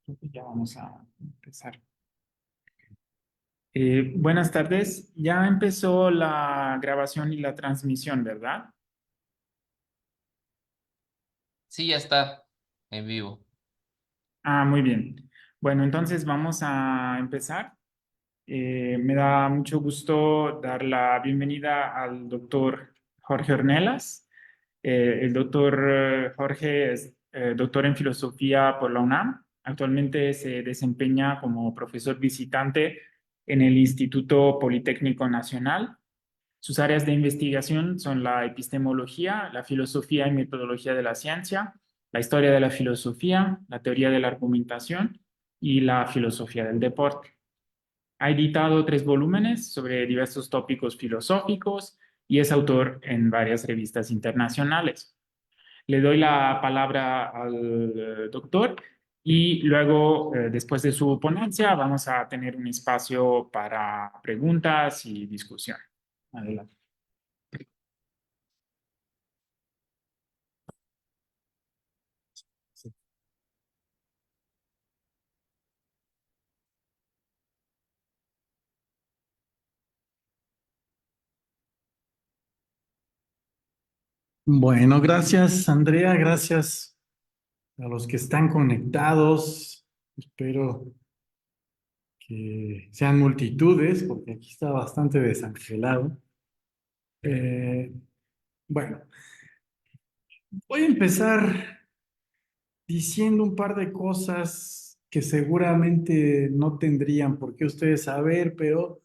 Creo que ya vamos a empezar. Buenas tardes. Ya empezó la grabación y la transmisión, ¿verdad? Sí, ya está en vivo. Ah, muy bien. Bueno, entonces vamos a empezar. Me da mucho gusto dar la bienvenida al doctor Jorge Ornelas. El doctor Jorge es doctor en filosofía por la UNAM. Actualmente se desempeña como profesor visitante en el Instituto Politécnico Nacional. Sus áreas de investigación son la epistemología, la filosofía y metodología de la ciencia, la historia de la filosofía, la teoría de la argumentación y la filosofía del deporte. Ha editado 3 volúmenes sobre diversos tópicos filosóficos y es autor en varias revistas internacionales. Le doy la palabra al doctor y luego, después de su ponencia, vamos a tener un espacio para preguntas y discusión. Adelante. Bueno, gracias Andrea, gracias a los que están conectados. Espero que sean multitudes, porque aquí está bastante desangelado. Eh, bueno, voy a empezar diciendo un par de cosas que seguramente no tendrían por qué ustedes saber, pero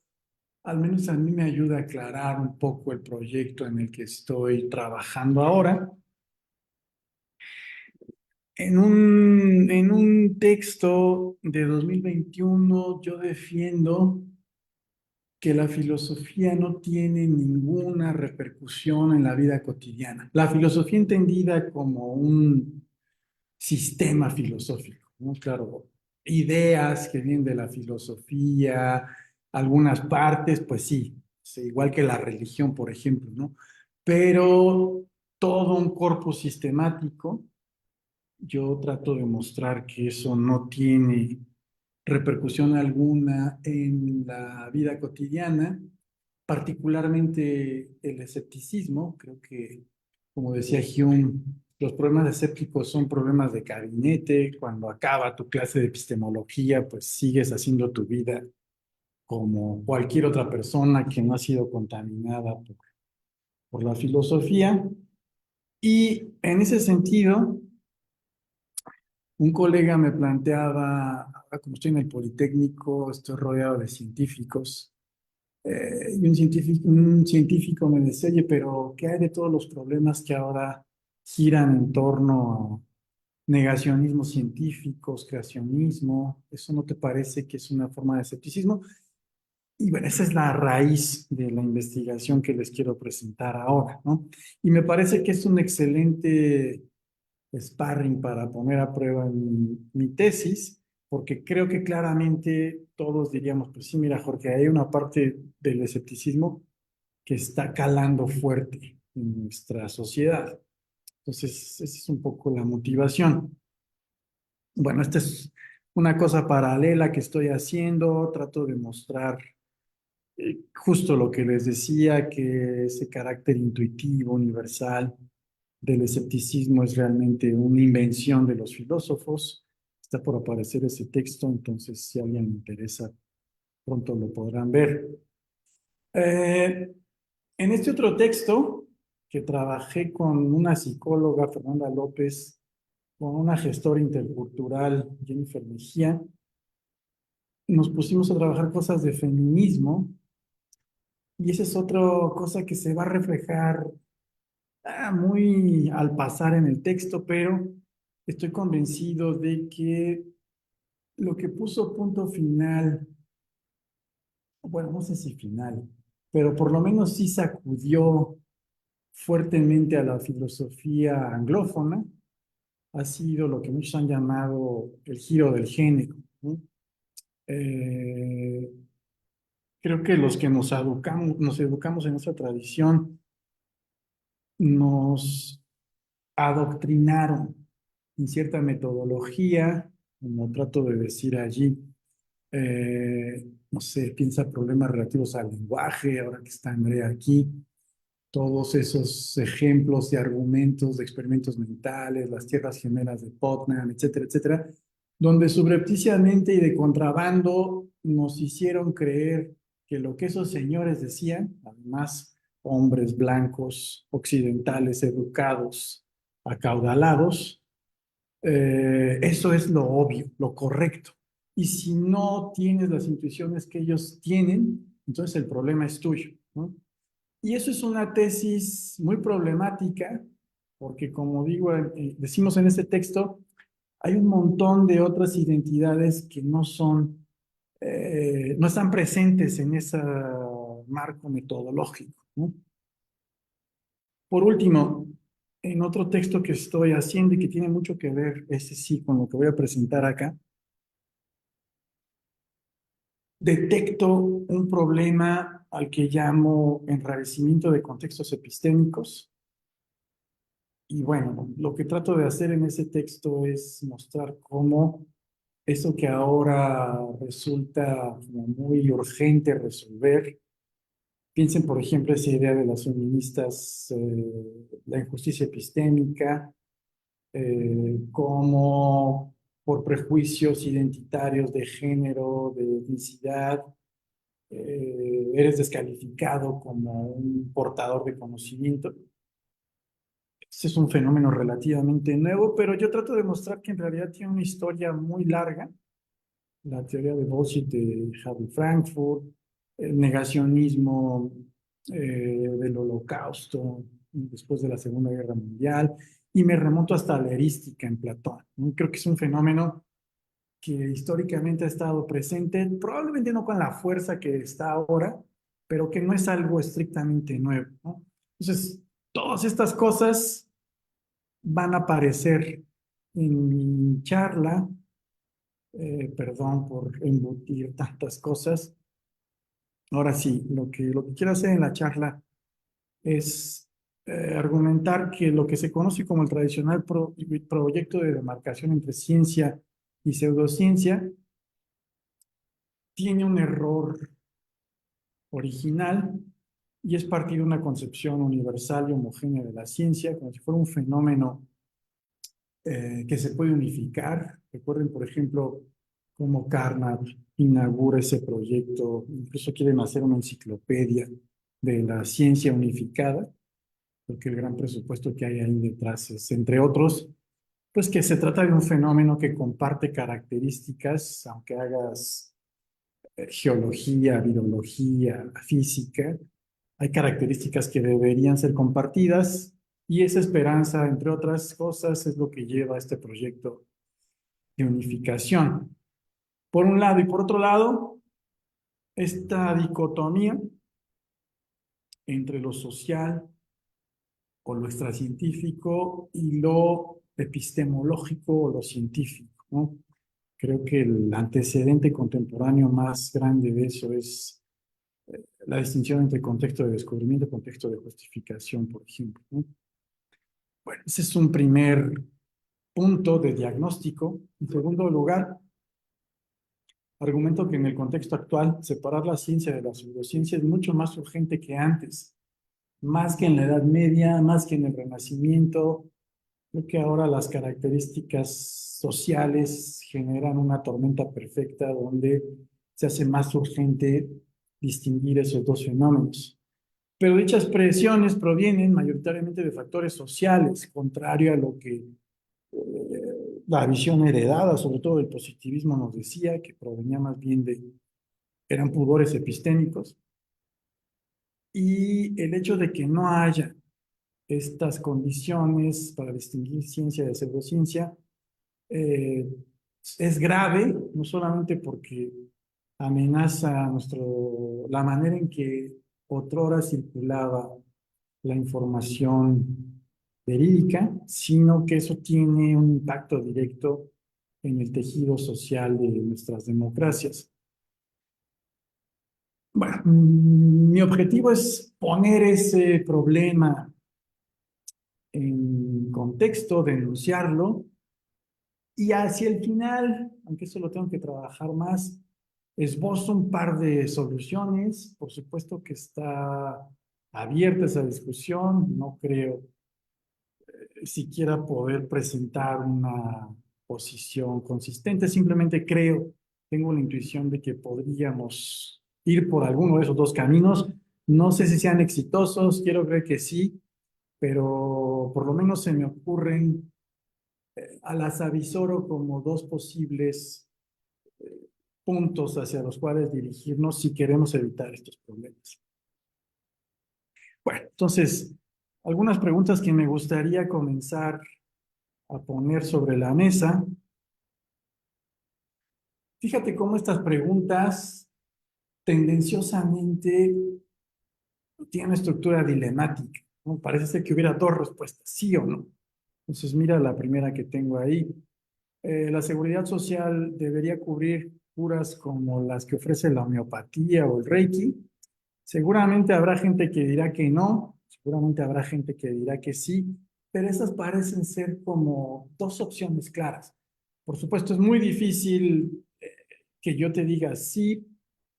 al menos a mí me ayuda a aclarar un poco el proyecto en el que estoy trabajando ahora. En un texto de 2021 yo defiendo que la filosofía no tiene ninguna repercusión en la vida cotidiana. La filosofía entendida como un sistema filosófico, ¿no? Claro, ideas que vienen de la filosofía, algunas partes, pues sí, igual que la religión, por ejemplo, ¿no? Pero todo un corpus sistemático. Yo trato de mostrar que eso no tiene repercusión alguna en la vida cotidiana, particularmente el escepticismo. Creo que, como decía Hume, los problemas escépticos son problemas de gabinete. Cuando acaba tu clase de epistemología, pues sigues haciendo tu vida como cualquier otra persona que no ha sido contaminada por la filosofía. Y en ese sentido, un colega me planteaba, ahora como estoy en el Politécnico, estoy rodeado de científicos, y un científico me decía, oye, pero ¿qué hay de todos los problemas que ahora giran en torno a negacionismo científicos, creacionismo? ¿Eso no te parece que es una forma de escepticismo? Y bueno, esa es la raíz de la investigación que les quiero presentar ahora, ¿no? Y me parece que es un excelente sparring para poner a prueba mi tesis, porque creo que claramente todos diríamos, pues sí, mira, Jorge, hay una parte del escepticismo que está calando fuerte en nuestra sociedad. Entonces, esa es un poco la motivación. Bueno, esta es una cosa paralela que estoy haciendo, trato de mostrar justo lo que les decía, que ese carácter intuitivo, universal del escepticismo es realmente una invención de los filósofos. Está por aparecer ese texto, entonces si a alguien le interesa, pronto lo podrán ver. Eh, en este otro texto, que trabajé con una psicóloga, Fernanda López, con una gestora intercultural, Jennifer Mejía, nos pusimos a trabajar cosas de feminismo, y esa es otra cosa que se va a reflejar muy al pasar en el texto, pero estoy convencido de que lo que puso punto final, bueno, no sé si final, pero por lo menos sí sacudió fuertemente a la filosofía anglófona, ha sido lo que muchos han llamado el giro del género, ¿no? Eh, Creo que los que nos educamos en esa tradición nos adoctrinaron en cierta metodología, como trato de decir allí. No sé, piensa problemas relativos al lenguaje, ahora que está Andrea aquí, todos esos ejemplos de argumentos, de experimentos mentales, las tierras gemelas de Putnam, etcétera, etcétera, donde subrepticiamente y de contrabando nos hicieron creer que lo que esos señores decían, además hombres blancos, occidentales, educados, acaudalados, eso es lo obvio, lo correcto. Y si no tienes las intuiciones que ellos tienen, entonces el problema es tuyo, ¿no? Y eso es una tesis muy problemática, porque como digo, decimos en este texto, hay un montón de otras identidades que no son, no están presentes en ese marco metodológico, ¿no? Por último, en otro texto que estoy haciendo y que tiene mucho que ver, ese sí, con lo que voy a presentar acá, detecto un problema al que llamo enrarecimiento de contextos epistémicos. Y bueno, lo que trato de hacer en ese texto es mostrar cómo eso que ahora resulta como muy urgente resolver, piensen por ejemplo esa idea de las feministas, la injusticia epistémica, cómo por prejuicios identitarios de género, de etnicidad, eres descalificado como un portador de conocimiento. Este es un fenómeno relativamente nuevo, pero yo trato de mostrar que en realidad tiene una historia muy larga. La teoría de bullshit de Harry Frankfurt, el negacionismo del Holocausto después de la Segunda Guerra Mundial, y me remonto hasta la erística en Platón, ¿no? Creo que es un fenómeno que históricamente ha estado presente, probablemente no con la fuerza que está ahora, pero que no es algo estrictamente nuevo, ¿no? Entonces, todas estas cosas van a aparecer en mi charla. Perdón por embutir tantas cosas. Ahora sí, lo que quiero hacer en la charla es argumentar que lo que se conoce como el tradicional proyecto de demarcación entre ciencia y pseudociencia tiene un error original y es partir de una concepción universal y homogénea de la ciencia, como si fuera un fenómeno que se puede unificar. Recuerden, por ejemplo, cómo Carnap inaugura ese proyecto, incluso quieren hacer una enciclopedia de la ciencia unificada, porque el gran presupuesto que hay ahí detrás es, entre otros, pues que se trata de un fenómeno que comparte características, aunque hagas geología, virología, física, hay características que deberían ser compartidas y esa esperanza, entre otras cosas, es lo que lleva a este proyecto de unificación. Por un lado y por otro lado, esta dicotomía entre lo social o lo extracientífico y lo epistemológico o lo científico, ¿no? Creo que el antecedente contemporáneo más grande de eso es la distinción entre contexto de descubrimiento y contexto de justificación, por ejemplo, ¿no? Bueno, ese es un primer punto de diagnóstico. En segundo lugar, argumento que en el contexto actual separar la ciencia de la pseudociencia es mucho más urgente que antes, más que en la Edad Media, más que en el Renacimiento. Creo que ahora las características sociales generan una tormenta perfecta donde se hace más urgente distinguir esos dos fenómenos. Pero dichas presiones provienen mayoritariamente de factores sociales, contrario a lo que la visión heredada, sobre todo del positivismo, nos decía, que provenía más bien de, eran pudores epistémicos, y el hecho de que no haya estas condiciones para distinguir ciencia de pseudociencia eh, es grave, no solamente porque amenaza la manera en que otrora circulaba la información verídica, sino que eso tiene un impacto directo en el tejido social de nuestras democracias. Bueno, mi objetivo es poner ese problema en contexto, denunciarlo Y hacia el final, aunque eso lo tengo que trabajar más, esbozo un par de soluciones. Por supuesto que está abierta esa discusión. No creo siquiera poder presentar una posición consistente. Simplemente creo, tengo la intuición de que podríamos ir por alguno de esos dos caminos. No sé si sean exitosos, quiero creer que sí, pero por lo menos se me ocurren a las avisoro como dos posibles puntos hacia los cuales dirigirnos si queremos evitar estos problemas. Bueno, entonces, algunas preguntas que me gustaría comenzar a poner sobre la mesa. Fíjate cómo estas preguntas tendenciosamente tienen una estructura dilemática, ¿no? Parece ser que hubiera dos respuestas, sí o no. Entonces, mira la primera que tengo ahí. La seguridad social debería cubrir curas como las que ofrece la homeopatía o el Reiki. Seguramente habrá gente que dirá que no, seguramente habrá gente que dirá que sí, pero esas parecen ser como dos opciones claras. Por supuesto, es muy difícil que yo te diga sí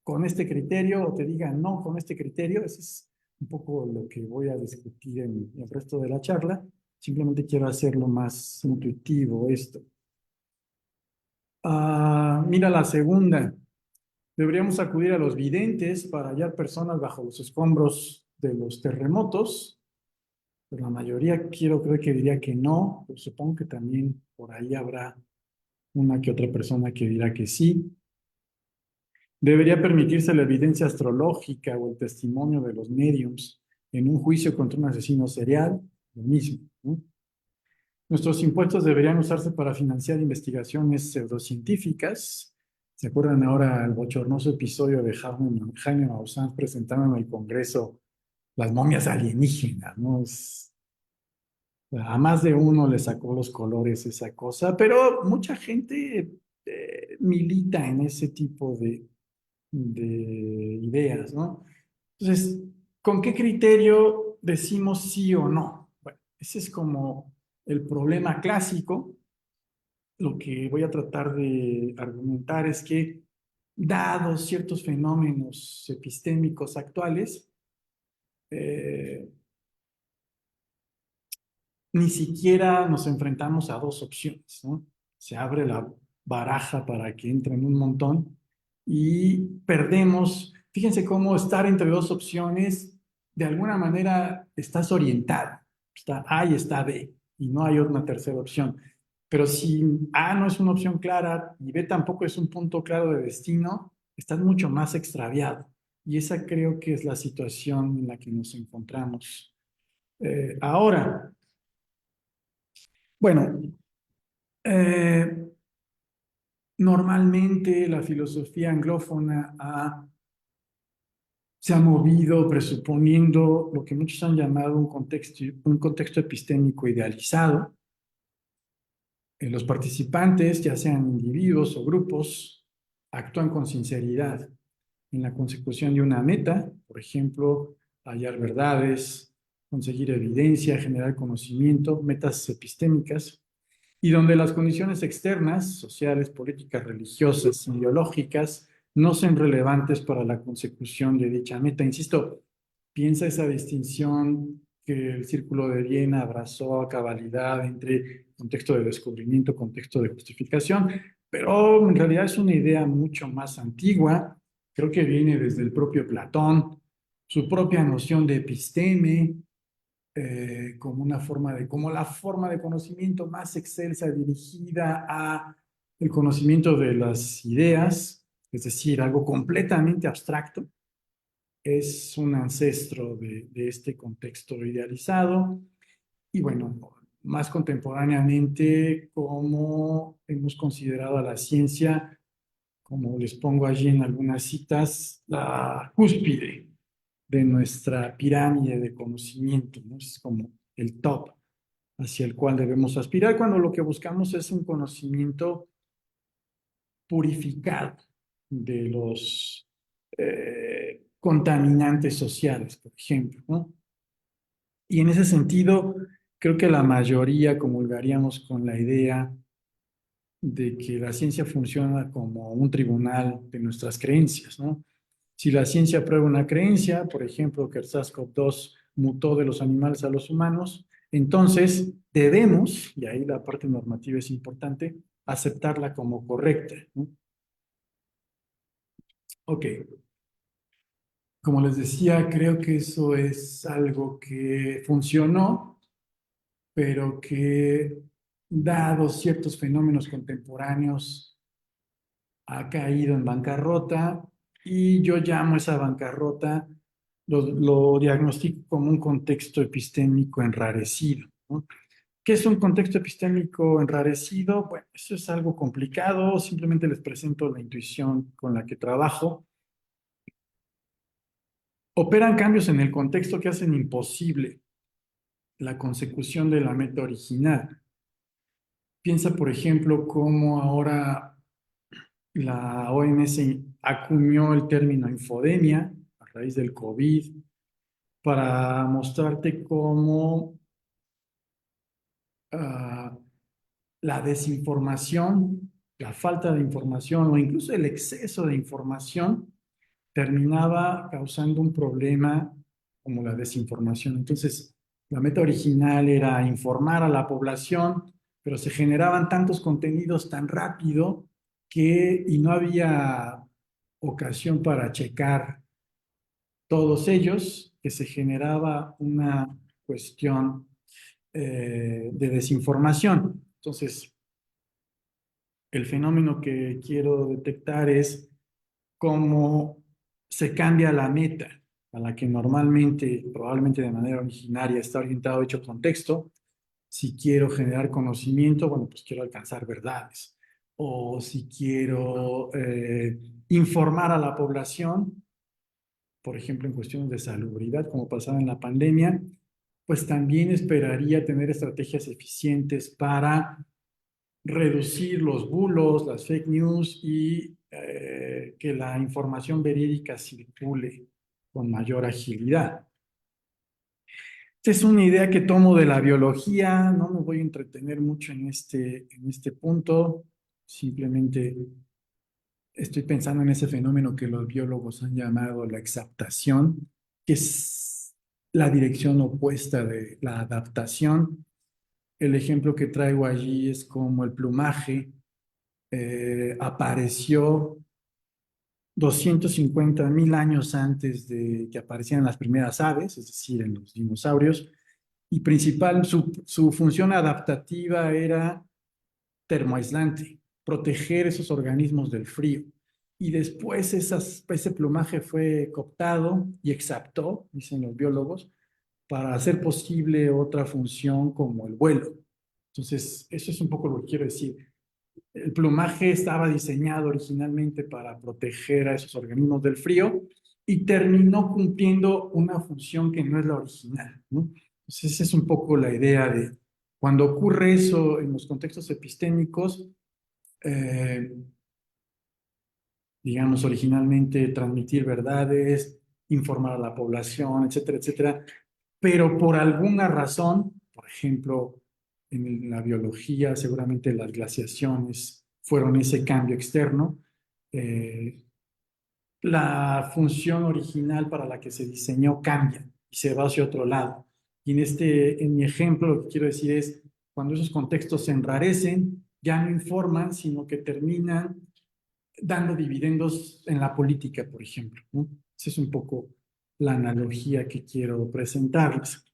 con este criterio o te diga no con este criterio. Eso es un poco lo que voy a discutir en el resto de la charla. Simplemente quiero hacerlo más intuitivo esto. Mira la segunda. Deberíamos acudir a los videntes para hallar personas bajo los escombros de los terremotos, pero la mayoría quiero creer que diría que no, pero supongo que también por ahí habrá una que otra persona que dirá que sí. Debería permitirse la evidencia astrológica o el testimonio de los mediums en un juicio contra un asesino serial, lo mismo, ¿no? Nuestros impuestos deberían usarse para financiar investigaciones pseudocientíficas. ¿Se acuerdan ahora el bochornoso episodio de Jaime Maussan presentando en el Congreso las momias alienígenas, ¿no? A más de uno le sacó los colores esa cosa, pero mucha gente milita en ese tipo de ideas, ¿no? Entonces, ¿con qué criterio decimos sí o no? Bueno, ese es como el problema clásico. Lo que voy a tratar de argumentar es que, dados ciertos fenómenos epistémicos actuales, eh, ni siquiera nos enfrentamos a dos opciones, ¿no? Se abre la baraja para que entren un montón y perdemos. Fíjense cómo estar entre dos opciones, de alguna manera estás orientado. Está A y está B, y no hay una tercera opción. Pero si A no es una opción clara y B tampoco es un punto claro de destino, estás mucho más extraviado. Y esa creo que es la situación en la que nos encontramos ahora. Bueno, eh, normalmente la filosofía anglófona se ha movido presuponiendo lo que muchos han llamado un contexto epistémico idealizado. Los participantes, ya sean individuos o grupos, actúan con sinceridad en la consecución de una meta, por ejemplo, hallar verdades, conseguir evidencia, generar conocimiento, metas epistémicas, y donde las condiciones externas, sociales, políticas, religiosas, ideológicas, no son relevantes para la consecución de dicha meta. Insisto, piensa esa distinción que el Círculo de Viena abrazó a cabalidad entre contexto de descubrimiento, contexto de justificación, pero en realidad es una idea mucho más antigua. Creo que viene desde el propio Platón, su propia noción de episteme, como una forma como la forma de conocimiento más excelsa dirigida a el conocimiento de las ideas, es decir, algo completamente abstracto. Es un ancestro de este contexto idealizado. Y bueno, más contemporáneamente, como hemos considerado a la ciencia, como les pongo allí en algunas citas, la cúspide de nuestra pirámide de conocimiento, ¿no? Es como el top hacia el cual debemos aspirar cuando lo que buscamos es un conocimiento purificado de los contaminantes sociales, por ejemplo, ¿no? Y en ese sentido, creo que la mayoría comulgaríamos con la idea de que la ciencia funciona como un tribunal de nuestras creencias, ¿no? Si la ciencia prueba una creencia, por ejemplo, que el SARS-CoV-2 mutó de los animales a los humanos, entonces debemos, y ahí la parte normativa es importante, aceptarla como correcta, ¿no? Ok, como les decía, creo que eso es algo que funcionó, pero que, dados ciertos fenómenos contemporáneos, ha caído en bancarrota y yo llamo esa bancarrota, lo diagnostico como un contexto epistémico enrarecido, ¿no? ¿Qué es un contexto epistémico enrarecido? Bueno, eso es algo complicado, simplemente les presento la intuición con la que trabajo. Operan cambios en el contexto que hacen imposible la consecución de la meta original. Piensa, por ejemplo, cómo ahora la OMS acuñó el término infodemia a raíz del COVID para mostrarte cómo ah, la desinformación, la falta de información o incluso el exceso de información terminaba causando un problema como la desinformación. Entonces, la meta original era informar a la población, pero se generaban tantos contenidos tan rápido y no había ocasión para checar todos ellos, que se generaba una cuestión de desinformación. Entonces, el fenómeno que quiero detectar es cómo se cambia la meta a la que normalmente, probablemente de manera originaria, está orientado dicho contexto. Si quiero generar conocimiento, bueno, pues quiero alcanzar verdades. O si quiero informar a la población, por ejemplo, en cuestiones de salubridad, como pasaba en la pandemia, pues también esperaría tener estrategias eficientes para reducir los bulos, las fake news y que la información verídica circule con mayor agilidad. Esta es una idea que tomo de la biología, no me voy a entretener mucho en este punto, simplemente estoy pensando en ese fenómeno que los biólogos han llamado la exaptación, que es la dirección opuesta de la adaptación. El ejemplo que traigo allí es como el plumaje apareció 250.000 años antes de que aparecieran las primeras aves, es decir, en los dinosaurios, y su función adaptativa era termoaislante, proteger esos organismos del frío. Y después ese plumaje fue cooptado y exaptó, dicen los biólogos, para hacer posible otra función como el vuelo. Entonces, eso es un poco lo que quiero decir. El plumaje estaba diseñado originalmente para proteger a esos organismos del frío y terminó cumpliendo una función que no es la original, ¿no? Entonces, esa es un poco la idea de cuando ocurre eso en los contextos epistémicos, eh, digamos, originalmente transmitir verdades, informar a la población, etcétera, etcétera, pero por alguna razón, por ejemplo, en la biología, seguramente las glaciaciones fueron ese cambio externo, eh, la función original para la que se diseñó cambia y se va hacia otro lado. Y en mi ejemplo, lo que quiero decir es, cuando esos contextos se enrarecen, ya no informan, sino que terminan dando dividendos en la política, por ejemplo, ¿no? Esa es un poco la analogía que quiero presentarles.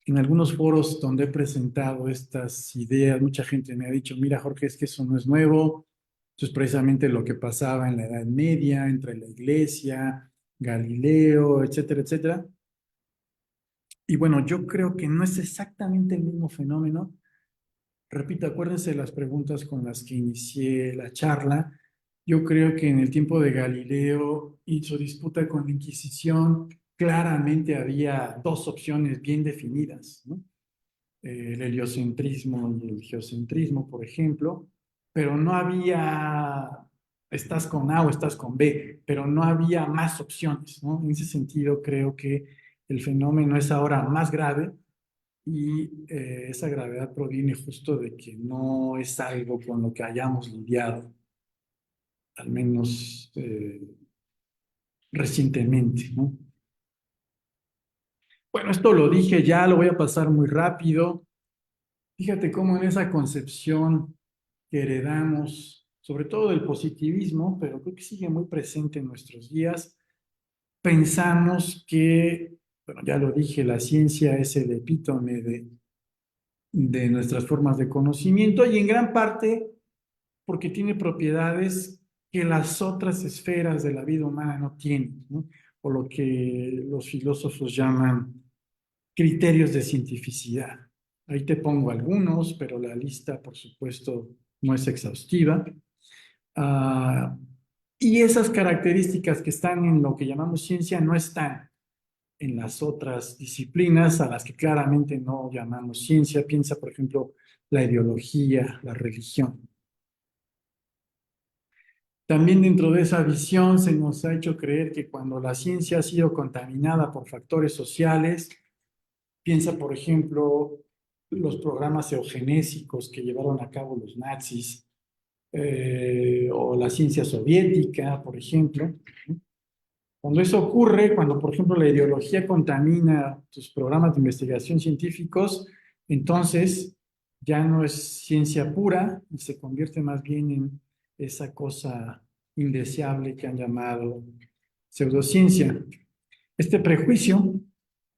En algunos foros donde he presentado estas ideas, mucha gente me ha dicho, mira, Jorge, es que eso no es nuevo, eso es precisamente lo que pasaba en la Edad Media, entre la Iglesia, Galileo, etcétera, etcétera. Y bueno, yo creo que no es exactamente el mismo fenómeno. Repito, acuérdense de las preguntas con las que inicié la charla. Yo creo que en el tiempo de Galileo y su disputa con la Inquisición, claramente había dos opciones bien definidas, ¿no? El heliocentrismo y el geocentrismo, por ejemplo, pero no había, estás con A o estás con B, pero no había más opciones, ¿no? En ese sentido, creo que el fenómeno es ahora más grave y esa gravedad proviene justo de que no es algo con lo que hayamos lidiado, al menos recientemente, ¿no? Bueno, esto lo dije ya, lo voy a pasar muy rápido. Fíjate cómo en esa concepción que heredamos, sobre todo del positivismo, pero creo que sigue muy presente en nuestros días, pensamos que, bueno, ya lo dije, la ciencia es el epítome de nuestras formas de conocimiento y en gran parte porque tiene propiedades que las otras esferas de la vida humana no tienen, ¿no? O lo que los filósofos llaman criterios de cientificidad. Ahí te pongo algunos, pero la lista, por supuesto, no es exhaustiva. Ah, y esas características que están en lo que llamamos ciencia no están en las otras disciplinas a las que claramente no llamamos ciencia. Piensa, por ejemplo, la ideología, la religión. También dentro de esa visión se nos ha hecho creer que cuando la ciencia ha sido contaminada por factores sociales, piensa, por ejemplo, los programas eugenésicos que llevaron a cabo los nazis, o la ciencia soviética, por ejemplo. Cuando eso ocurre, cuando, por ejemplo, la ideología contamina tus programas de investigación científicos, entonces ya no es ciencia pura y se convierte más bien en esa cosa indeseable que han llamado pseudociencia. Este prejuicio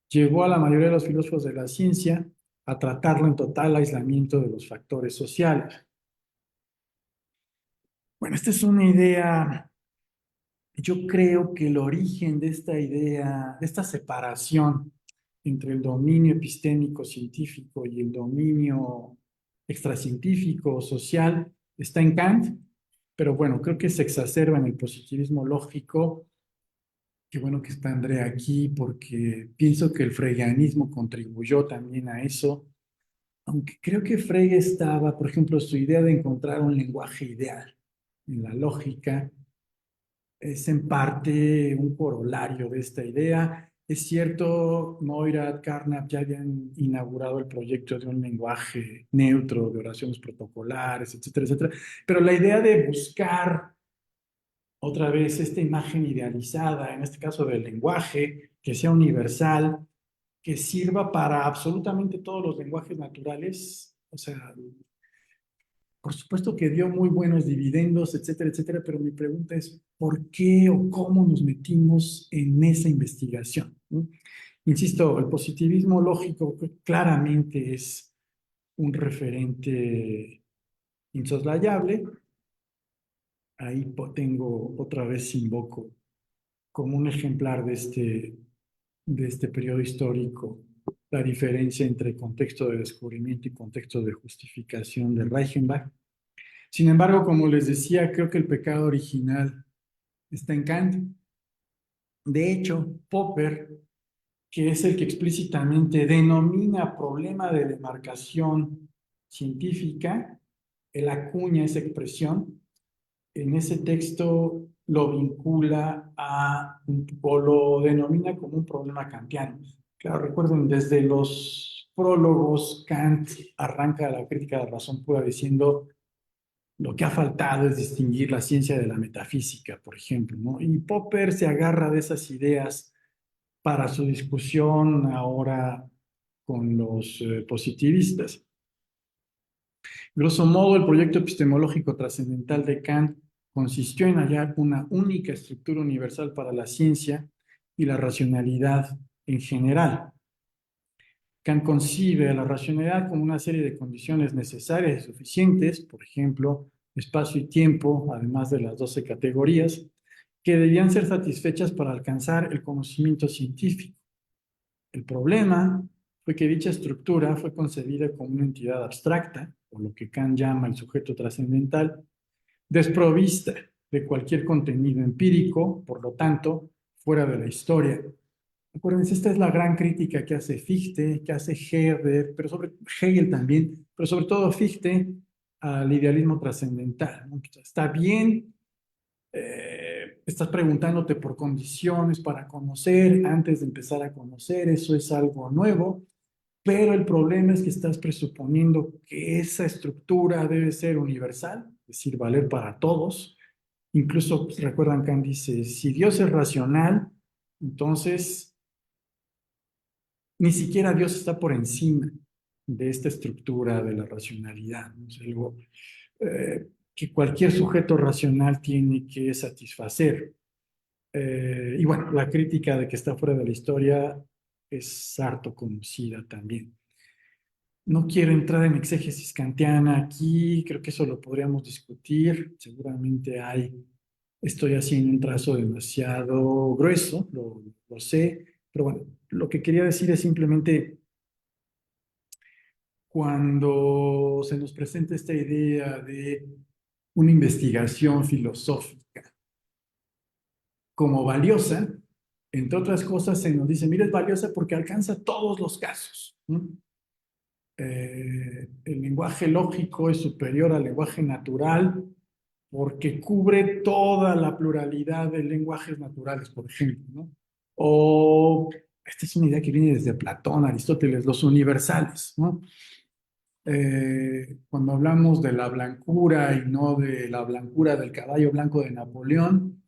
llevó a la mayoría de los filósofos de la ciencia a tratarlo en total aislamiento de los factores sociales. Bueno, esta es una idea. Yo creo que el origen de esta idea, de esta separación entre el dominio epistémico científico y el dominio extracientífico o social está en Kant, pero bueno, creo que se exacerba en el positivismo lógico. Qué bueno que está Andrea aquí porque pienso que el freudianismo contribuyó también a eso, aunque creo que Frege estaba, por ejemplo, su idea de encontrar un lenguaje ideal en la lógica es en parte un corolario de esta idea. Es cierto, Neurath, Carnap ya habían inaugurado el proyecto de un lenguaje neutro, de oraciones protocolares, etcétera, etcétera, pero la idea de buscar otra vez esta imagen idealizada, en este caso del lenguaje, que sea universal, que sirva para absolutamente todos los lenguajes naturales, o sea, por supuesto que dio muy buenos dividendos, etcétera, etcétera, pero mi pregunta es, ¿por qué o cómo nos metimos en esa investigación? ¿No? Insisto, el positivismo lógico claramente es un referente insoslayable. Ahí tengo otra vez invoco como un ejemplar de este periodo histórico la diferencia entre contexto de descubrimiento y contexto de justificación de Reichenbach. Sin embargo, como les decía, creo que el pecado original está en Kant. De hecho, Popper, que es el que explícitamente denomina problema de demarcación científica, él acuña esa expresión, en ese texto lo vincula o lo denomina como un problema kantiano. Claro, recuerden, desde los prólogos, Kant arranca la crítica de la razón pura diciendo lo que ha faltado es distinguir la ciencia de la metafísica, por ejemplo, ¿no? Y Popper se agarra de esas ideas para su discusión ahora con los positivistas. Grosso modo, el proyecto epistemológico trascendental de Kant consistió en hallar una única estructura universal para la ciencia y la racionalidad en general. Kant concibe a la racionalidad como una serie de condiciones necesarias y suficientes, por ejemplo, espacio y tiempo, además de las 12 categorías, que debían ser satisfechas para alcanzar el conocimiento científico. El problema fue que dicha estructura fue concebida como una entidad abstracta, o lo que Kant llama el sujeto trascendental, desprovista de cualquier contenido empírico, por lo tanto, fuera de la historia. Acuérdense, esta es la gran crítica que hace Fichte, que hace Herder, pero sobre Hegel también, pero sobre todo Fichte al idealismo trascendental, ¿no? Está bien, estás preguntándote por condiciones para conocer antes de empezar a conocer, eso es algo nuevo, pero el problema es que estás presuponiendo que esa estructura debe ser universal, es decir, valer para todos. Incluso, recuerdan, Kant dice, si Dios es racional, entonces ni siquiera Dios está por encima de esta estructura de la racionalidad, ¿no? Es algo que cualquier sujeto racional tiene que satisfacer. Y bueno, la crítica de que está fuera de la historia es harto conocida también. No quiero entrar en exégesis kantiana aquí, creo que eso lo podríamos discutir. Seguramente estoy haciendo un trazo demasiado grueso, lo sé, pero bueno, lo que quería decir es simplemente cuando se nos presenta esta idea de una investigación filosófica como valiosa, entre otras cosas se nos dice, mira, es valiosa porque alcanza todos los casos, ¿no? El lenguaje lógico es superior al lenguaje natural porque cubre toda la pluralidad de lenguajes naturales, por ejemplo, ¿no? O esta es una idea que viene desde Platón, Aristóteles, los universales, ¿no? Cuando hablamos de la blancura y no de la blancura del caballo blanco de Napoleón,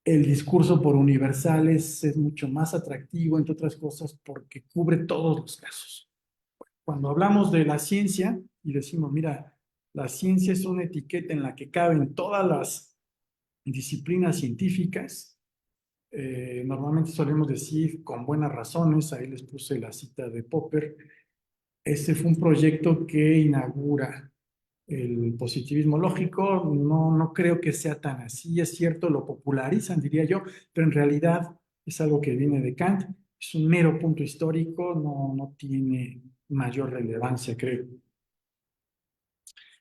el discurso por universales es mucho más atractivo, entre otras cosas, porque cubre todos los casos. Cuando hablamos de la ciencia y decimos, mira, la ciencia es una etiqueta en la que caben todas las disciplinas científicas, normalmente solemos decir con buenas razones, ahí les puse la cita de Popper, ese fue un proyecto que inaugura el positivismo lógico. No creo que sea tan así, es cierto, lo popularizan, diría yo, pero en realidad es algo que viene de Kant, es un mero punto histórico, no tiene mayor relevancia, creo.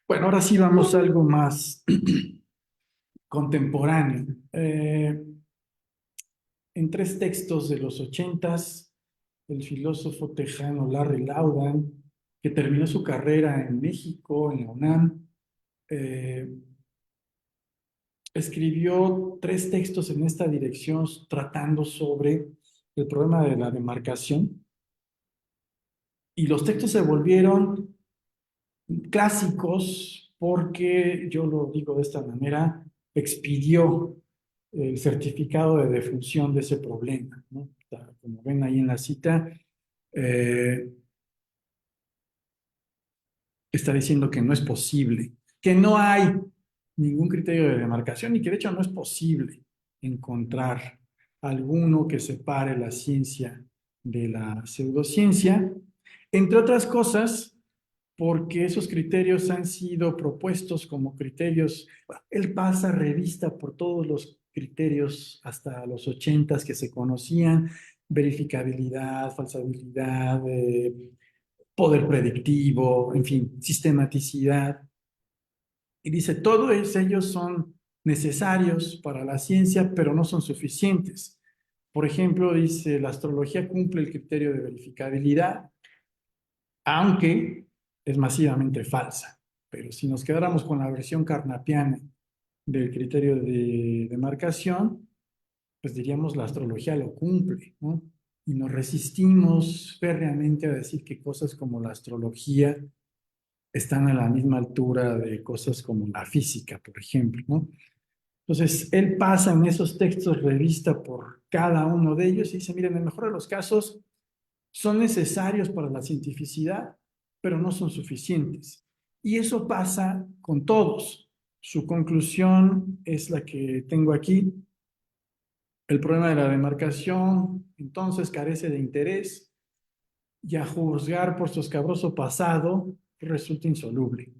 Bueno, ahora sí vamos a algo más contemporáneo. En tres textos de los ochentas, el filósofo tejano Larry Laudan, que terminó su carrera en México, en la UNAM, eh, escribió tres textos en esta dirección tratando sobre el problema de la demarcación. Y los textos se volvieron clásicos porque, yo lo digo de esta manera, expidió el certificado de defunción de ese problema, ¿no? Como ven ahí en la cita, eh, está diciendo que no es posible, que no hay ningún criterio de demarcación y que de hecho no es posible encontrar alguno que separe la ciencia de la pseudociencia, entre otras cosas, porque esos criterios han sido propuestos como criterios. Bueno, él pasa revista por todos los criterios hasta los ochentas que se conocían: verificabilidad, falsabilidad, poder predictivo, en fin, sistematicidad. Y dice, todos ellos son necesarios para la ciencia, pero no son suficientes. Por ejemplo, dice, la astrología cumple el criterio de verificabilidad, aunque es masivamente falsa. Pero si nos quedáramos con la versión carnapiana del criterio de demarcación, pues diríamos la astrología lo cumple, ¿no? Y nos resistimos férreamente a decir que cosas como la astrología están a la misma altura de cosas como la física, por ejemplo, ¿no? Entonces, él pasa en esos textos revista por cada uno de ellos y dice, miren, en el mejor de los casos son necesarios para la cientificidad, pero no son suficientes. Y eso pasa con todos. Su conclusión es la que tengo aquí. El problema de la demarcación, entonces, carece de interés y a juzgar por su escabroso pasado resulta insoluble.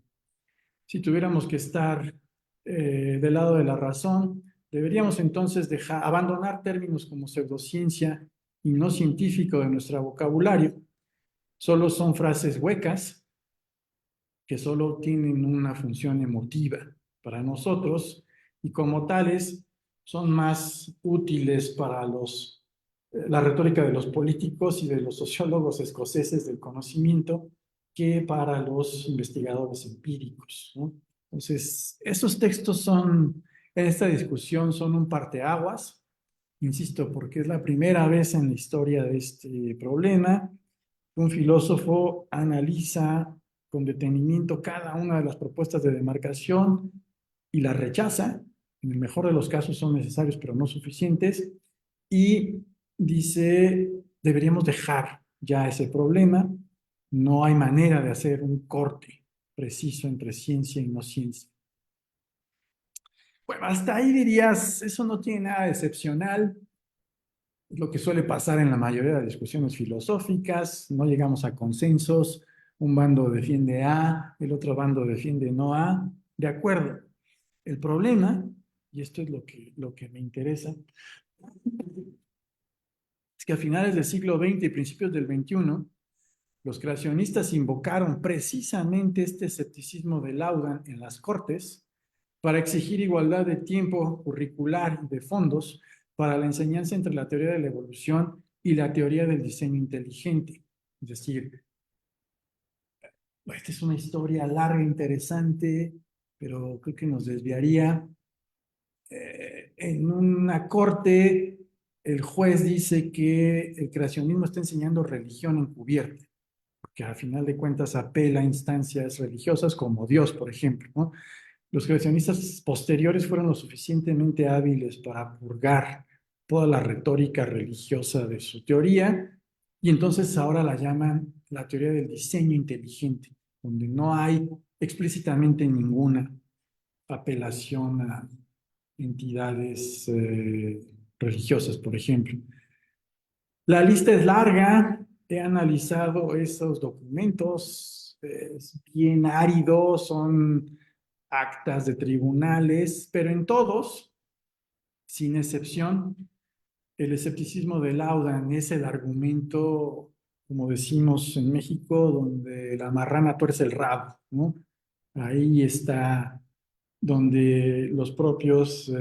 Si tuviéramos que estar del lado de la razón, deberíamos entonces abandonar términos como pseudociencia y no científico de nuestro vocabulario. Solo son frases huecas que solo tienen una función emotiva para nosotros y como tales son más útiles para la retórica de los políticos y de los sociólogos escoceses del conocimiento que para los investigadores empíricos, ¿no? Entonces, esos textos en esta discusión son un parteaguas. insisto, porque es la primera vez en la historia de este problema que un filósofo analiza con detenimiento cada una de las propuestas de demarcación y las rechaza. En el mejor de los casos son necesarios, pero no suficientes. Y dice, deberíamos dejar ya ese problema. No hay manera de hacer un corte preciso entre ciencia y no ciencia. Bueno, hasta ahí dirías, eso no tiene nada de excepcional. Es lo que suele pasar en la mayoría de las discusiones filosóficas. No llegamos a consensos. Un bando defiende A, el otro bando defiende no A. De acuerdo. El problema, y esto es lo que me interesa, es que a finales del siglo XX y principios del XXI, los creacionistas invocaron precisamente este escepticismo de Laudan en las Cortes para exigir igualdad de tiempo curricular y de fondos para la enseñanza entre la teoría de la evolución y la teoría del diseño inteligente. Es decir, esta es una historia larga, interesante, pero creo que nos desviaría. En una corte, el juez dice que el creacionismo está enseñando religión encubierta, porque al final de cuentas apela a instancias religiosas como Dios, por ejemplo, ¿no? Los creacionistas posteriores fueron lo suficientemente hábiles para purgar toda la retórica religiosa de su teoría y entonces ahora la llaman la teoría del diseño inteligente, donde no hay explícitamente ninguna apelación a entidades religiosas, por ejemplo. La lista es larga, he analizado esos documentos, es bien árido, son actas de tribunales, pero en todos, sin excepción, el escepticismo de Laudan es el argumento, como decimos en México, donde la marrana tuerce el rabo, ¿no? Ahí está donde los propios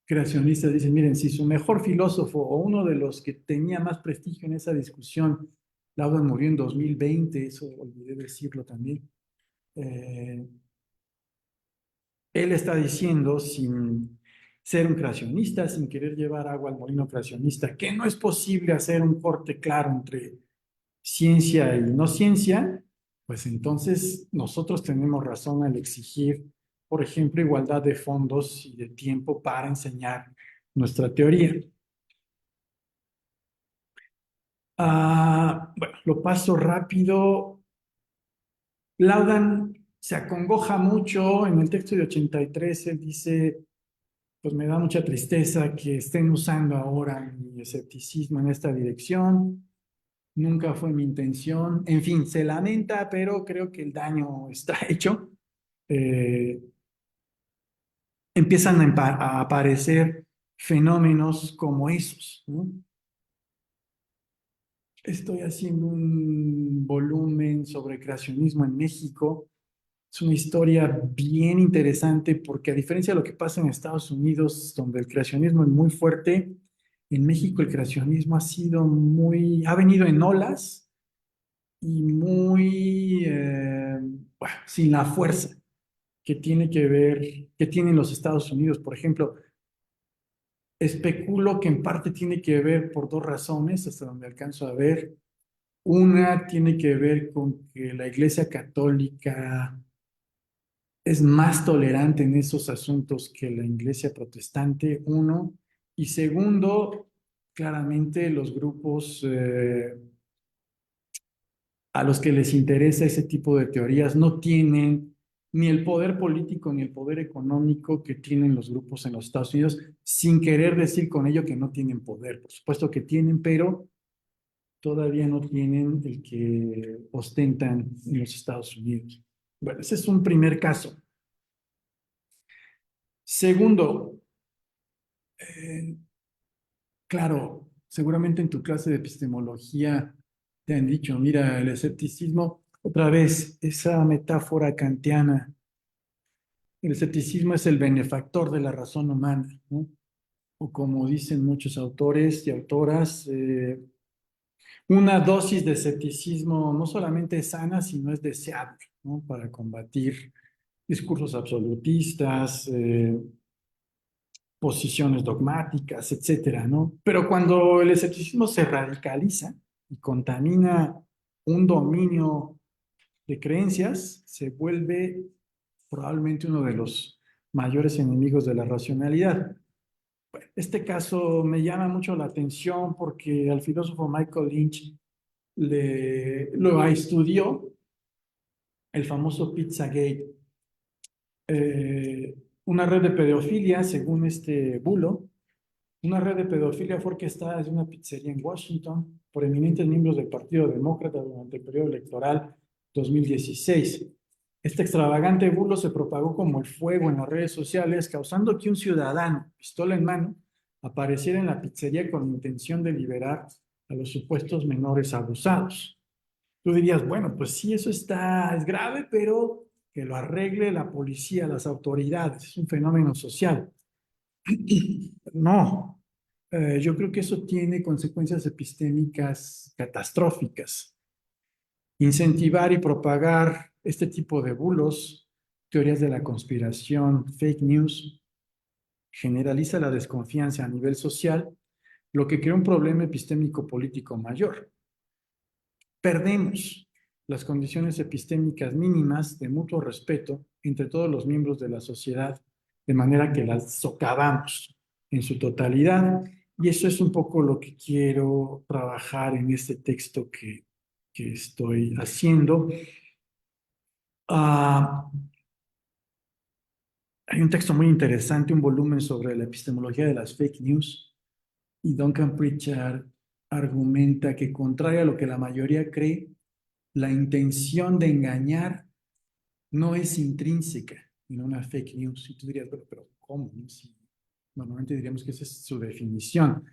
creacionistas dicen, miren, si su mejor filósofo o uno de los que tenía más prestigio en esa discusión, Laudan murió en 2020, eso olvidé decirlo también, eh, él está diciendo, sin ser un creacionista, sin querer llevar agua al molino creacionista, que no es posible hacer un corte claro entre ciencia y no ciencia, pues entonces nosotros tenemos razón al exigir, por ejemplo, igualdad de fondos y de tiempo para enseñar nuestra teoría. Bueno, lo paso rápido. Laudan se acongoja mucho en el texto de 83, él dice, pues me da mucha tristeza que estén usando ahora mi escepticismo en esta dirección. Nunca fue mi intención. En fin, se lamenta, pero creo que el daño está hecho. Eh, Empiezan a aparecer fenómenos como esos, ¿no? Estoy haciendo un volumen sobre creacionismo en México. Es una historia bien interesante porque a diferencia de lo que pasa en Estados Unidos, donde el creacionismo es muy fuerte, en México el creacionismo ha venido en olas y muy bueno, sin la fuerza que tienen los Estados Unidos. Por ejemplo, especulo que en parte tiene que ver por dos razones, hasta donde alcanzo a ver. Una tiene que ver con que la Iglesia Católica es más tolerante en esos asuntos que la Iglesia Protestante, uno. Y segundo, claramente los grupos a los que les interesa ese tipo de teorías no tienen ni el poder político ni el poder económico que tienen los grupos en los Estados Unidos, sin querer decir con ello que no tienen poder. Por supuesto que tienen, pero todavía no tienen el que ostentan en los Estados Unidos. Bueno, ese es un primer caso. Segundo, eh, claro, seguramente en tu clase de epistemología te han dicho, mira, el escepticismo, otra vez, esa metáfora kantiana, el escepticismo es el benefactor de la razón humana, ¿no? O como dicen muchos autores y autoras, una dosis de escepticismo no solamente es sana, sino es deseable, ¿no? Para combatir discursos absolutistas, posiciones dogmáticas, etcétera, ¿no? Pero cuando el escepticismo se radicaliza y contamina un dominio de creencias, se vuelve probablemente uno de los mayores enemigos de la racionalidad. Este caso me llama mucho la atención porque al filósofo Michael Lynch lo estudió, el famoso Pizzagate, una red de pedofilia, según este bulo. Una red de pedofilia fue orquestada desde una pizzería en Washington por eminentes miembros del Partido Demócrata durante el periodo electoral 2016. Este extravagante bulo se propagó como el fuego en las redes sociales, causando que un ciudadano, pistola en mano, apareciera en la pizzería con la intención de liberar a los supuestos menores abusados. Tú dirías, bueno, pues sí, es grave, pero que lo arregle la policía, las autoridades, es un fenómeno social. No, yo creo que eso tiene consecuencias epistémicas catastróficas. Incentivar y propagar este tipo de bulos, teorías de la conspiración, fake news, generaliza la desconfianza a nivel social, lo que crea un problema epistémico político mayor. Perdemos las condiciones epistémicas mínimas de mutuo respeto entre todos los miembros de la sociedad, de manera que las socavamos en su totalidad. Y eso es un poco lo que quiero trabajar en este texto que estoy haciendo. Ah, hay un texto muy interesante, un volumen sobre la epistemología de las fake news, y Duncan Pritchard argumenta que, contrario a lo que la mayoría cree, la intención de engañar no es intrínseca en una fake news. Y tú dirías, pero ¿cómo? ¿No? Si normalmente diríamos que esa es su definición.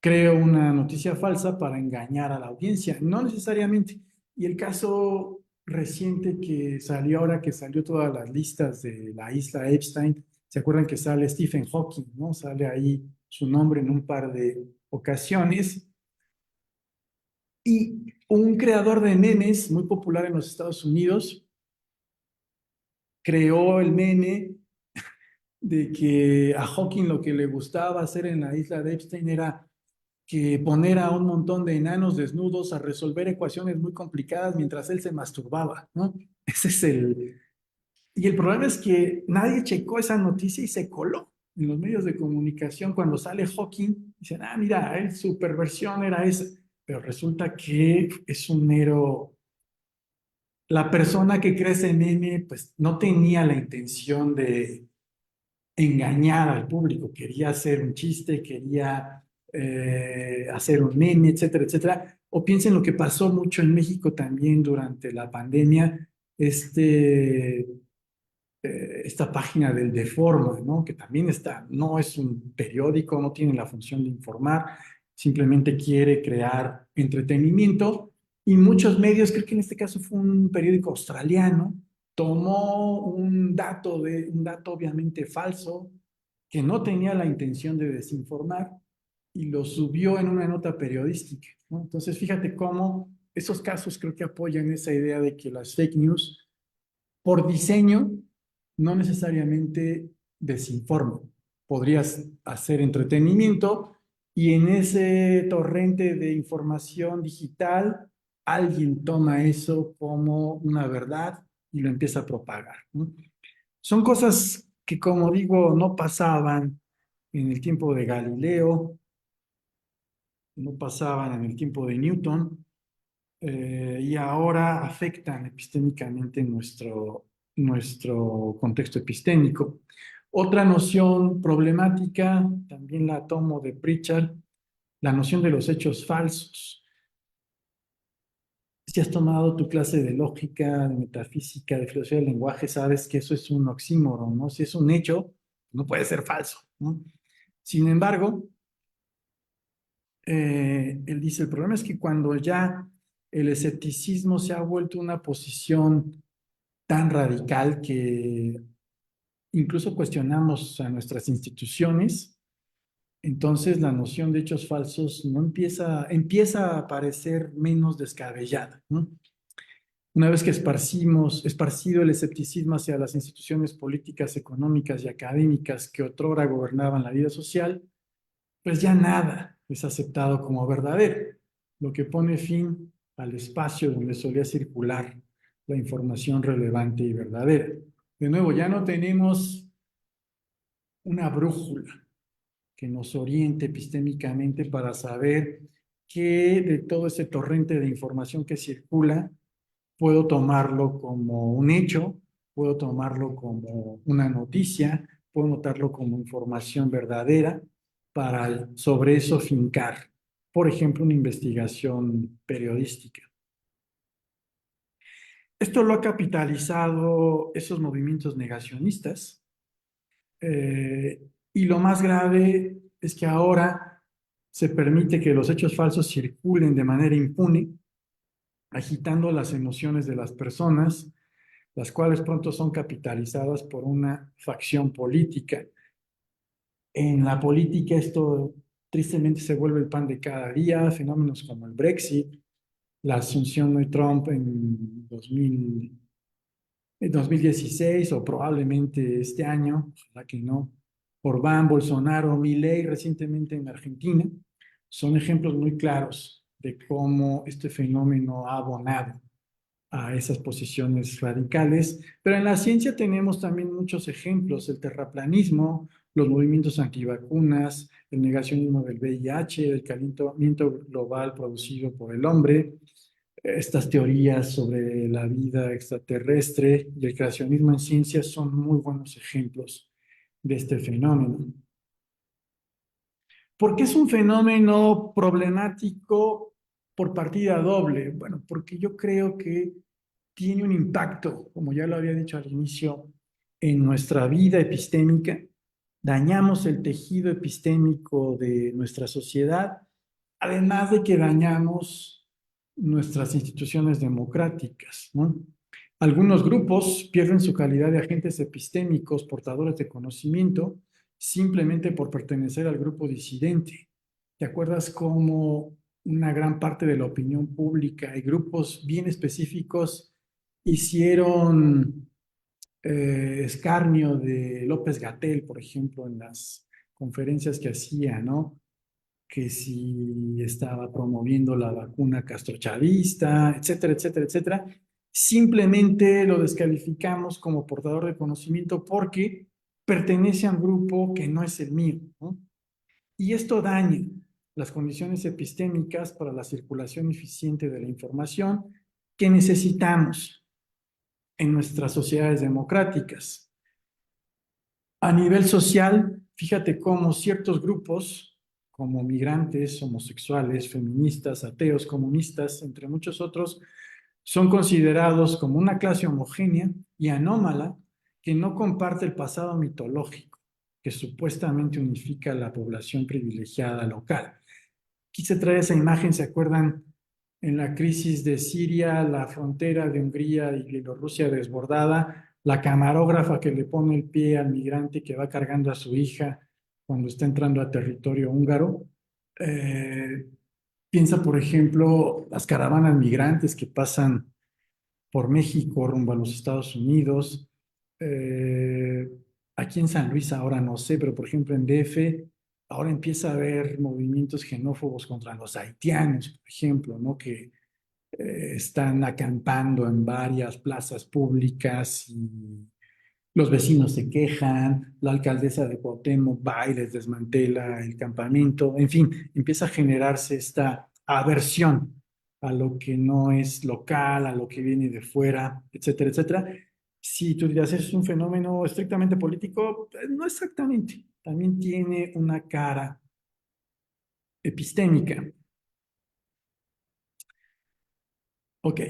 Creo una noticia falsa para engañar a la audiencia. No necesariamente. Y el caso reciente que salió ahora, que salió todas las listas de la isla Epstein, ¿se acuerdan que sale Stephen Hawking, ¿no? Sale ahí su nombre en un par de ocasiones. Y un creador de memes muy popular en los Estados Unidos creó el meme de que a Hawking lo que le gustaba hacer en la isla de Epstein era que poner a un montón de enanos desnudos a resolver ecuaciones muy complicadas mientras él se masturbaba, ¿no? Ese es el... Y el problema es que nadie checó esa noticia y se coló en los medios de comunicación cuando sale Hawking. Dicen, ah, mira, su perversión era esa. Pero resulta que es un mero... La persona que crece en meme, pues no tenía la intención de engañar al público, quería hacer un chiste, quería hacer un meme, etcétera, etcétera. O piensen lo que pasó mucho en México también durante la pandemia, esta página del Deforma, ¿no? Que también está, no es un periódico, no tiene la función de informar, simplemente quiere crear entretenimiento. Y muchos medios, creo que en este caso fue un periódico australiano, tomó un dato obviamente falso, que no tenía la intención de desinformar, y lo subió en una nota periodística, ¿no? Entonces, fíjate cómo esos casos creo que apoyan esa idea de que las fake news, por diseño, no necesariamente desinforman. Podrías hacer entretenimiento y en ese torrente de información digital, alguien toma eso como una verdad y lo empieza a propagar, ¿no? Son cosas que, como digo, no pasaban en el tiempo de Galileo, no pasaban en el tiempo de Newton, y ahora afectan epistémicamente nuestro contexto epistémico. Otra noción problemática, también la tomo de Pritchard, la noción de los hechos falsos. Si has tomado tu clase de lógica, de metafísica, de filosofía del lenguaje, sabes que eso es un oxímoron, ¿no? Si es un hecho, no puede ser falso, ¿no? Sin embargo, él dice, el problema es que cuando ya el escepticismo se ha vuelto una posición tan radical que incluso cuestionamos a nuestras instituciones, entonces la noción de hechos falsos no empieza a parecer menos descabellada, ¿no? Una vez que esparcido el escepticismo hacia las instituciones políticas, económicas y académicas que otrora gobernaban la vida social, pues ya nada es aceptado como verdadero, lo que pone fin al espacio donde solía circular la información relevante y verdadera. De nuevo, ya no tenemos una brújula que nos oriente epistémicamente para saber qué de todo ese torrente de información que circula puedo tomarlo como un hecho, puedo tomarlo como una noticia, puedo notarlo como información verdadera para sobre eso fincar, por ejemplo, una investigación periodística. Esto lo ha capitalizado esos movimientos negacionistas, y lo más grave es que ahora se permite que los hechos falsos circulen de manera impune, agitando las emociones de las personas, las cuales pronto son capitalizadas por una facción política. En la política esto tristemente se vuelve el pan de cada día, fenómenos como el Brexit, la asunción de Trump en 2016 o probablemente este año, ojalá que no, Orbán, Bolsonaro, Milei recientemente en Argentina, son ejemplos muy claros de cómo este fenómeno ha abonado a esas posiciones radicales, pero en la ciencia tenemos también muchos ejemplos, el terraplanismo, los movimientos antivacunas, el negacionismo del VIH, el calentamiento global producido por el hombre, estas teorías sobre la vida extraterrestre y el creacionismo en ciencia son muy buenos ejemplos de este fenómeno. ¿Por qué es un fenómeno problemático por partida doble? Bueno, porque yo creo que tiene un impacto, como ya lo había dicho al inicio, en nuestra vida epistémica. Dañamos el tejido epistémico de nuestra sociedad, además de que dañamos nuestras instituciones democráticas, ¿no? Algunos grupos pierden su calidad de agentes epistémicos, portadores de conocimiento, simplemente por pertenecer al grupo disidente. ¿Te acuerdas cómo una gran parte de la opinión pública y grupos bien específicos hicieron escarnio de López-Gatell, por ejemplo, en las conferencias que hacía, ¿no? Que si estaba promoviendo la vacuna castrochavista, etcétera, etcétera, etcétera. Simplemente lo descalificamos como portador de conocimiento porque pertenece a un grupo que no es el mío, ¿no? Y esto daña las condiciones epistémicas para la circulación eficiente de la información que necesitamos en nuestras sociedades democráticas. A nivel social, fíjate cómo ciertos grupos, como migrantes, homosexuales, feministas, ateos, comunistas, entre muchos otros, son considerados como una clase homogénea y anómala que no comparte el pasado mitológico que supuestamente unifica a la población privilegiada local. Quise traer esa imagen, ¿se acuerdan? En la crisis de Siria, la frontera de Hungría y Bielorrusia desbordada, la camarógrafa que le pone el pie al migrante que va cargando a su hija cuando está entrando a territorio húngaro. Eh, Piensa, por ejemplo, las caravanas migrantes que pasan por México rumbo a los Estados Unidos. Eh, Aquí en San Luis ahora no sé, pero por ejemplo en DF ahora empieza a haber movimientos xenófobos contra los haitianos, por ejemplo, ¿no? Que están acampando en varias plazas públicas y los vecinos se quejan, la alcaldesa de Cuauhtémoc va y les desmantela el campamento, en fin, empieza a generarse esta aversión a lo que no es local, a lo que viene de fuera, etcétera, etcétera. Si tú dirás, ¿es un fenómeno estrictamente político? No exactamente, también tiene una cara epistémica. Ok,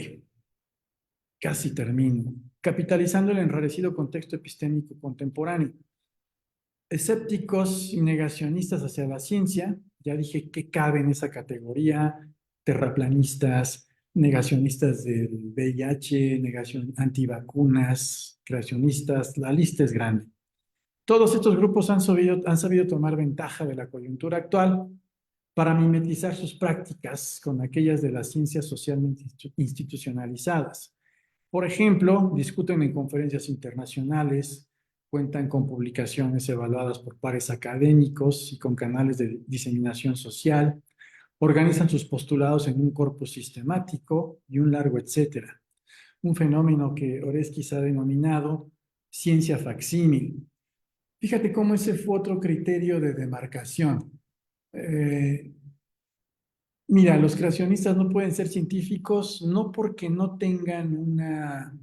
casi termino. Capitalizando el enrarecido contexto epistémico contemporáneo. Escépticos y negacionistas hacia la ciencia, ya dije que cabe en esa categoría, terraplanistas, negacionistas del VIH, negación antivacunas, creacionistas, la lista es grande. Todos estos grupos han sabido tomar ventaja de la coyuntura actual para mimetizar sus prácticas con aquellas de las ciencias socialmente institucionalizadas. Por ejemplo, discuten en conferencias internacionales, cuentan con publicaciones evaluadas por pares académicos y con canales de diseminación social, organizan sus postulados en un corpus sistemático y un largo etcétera. Un fenómeno que Oreskes ha denominado ciencia facsímil. Fíjate cómo ese fue otro criterio de demarcación. Eh, Mira, los creacionistas no pueden ser científicos no porque no tengan una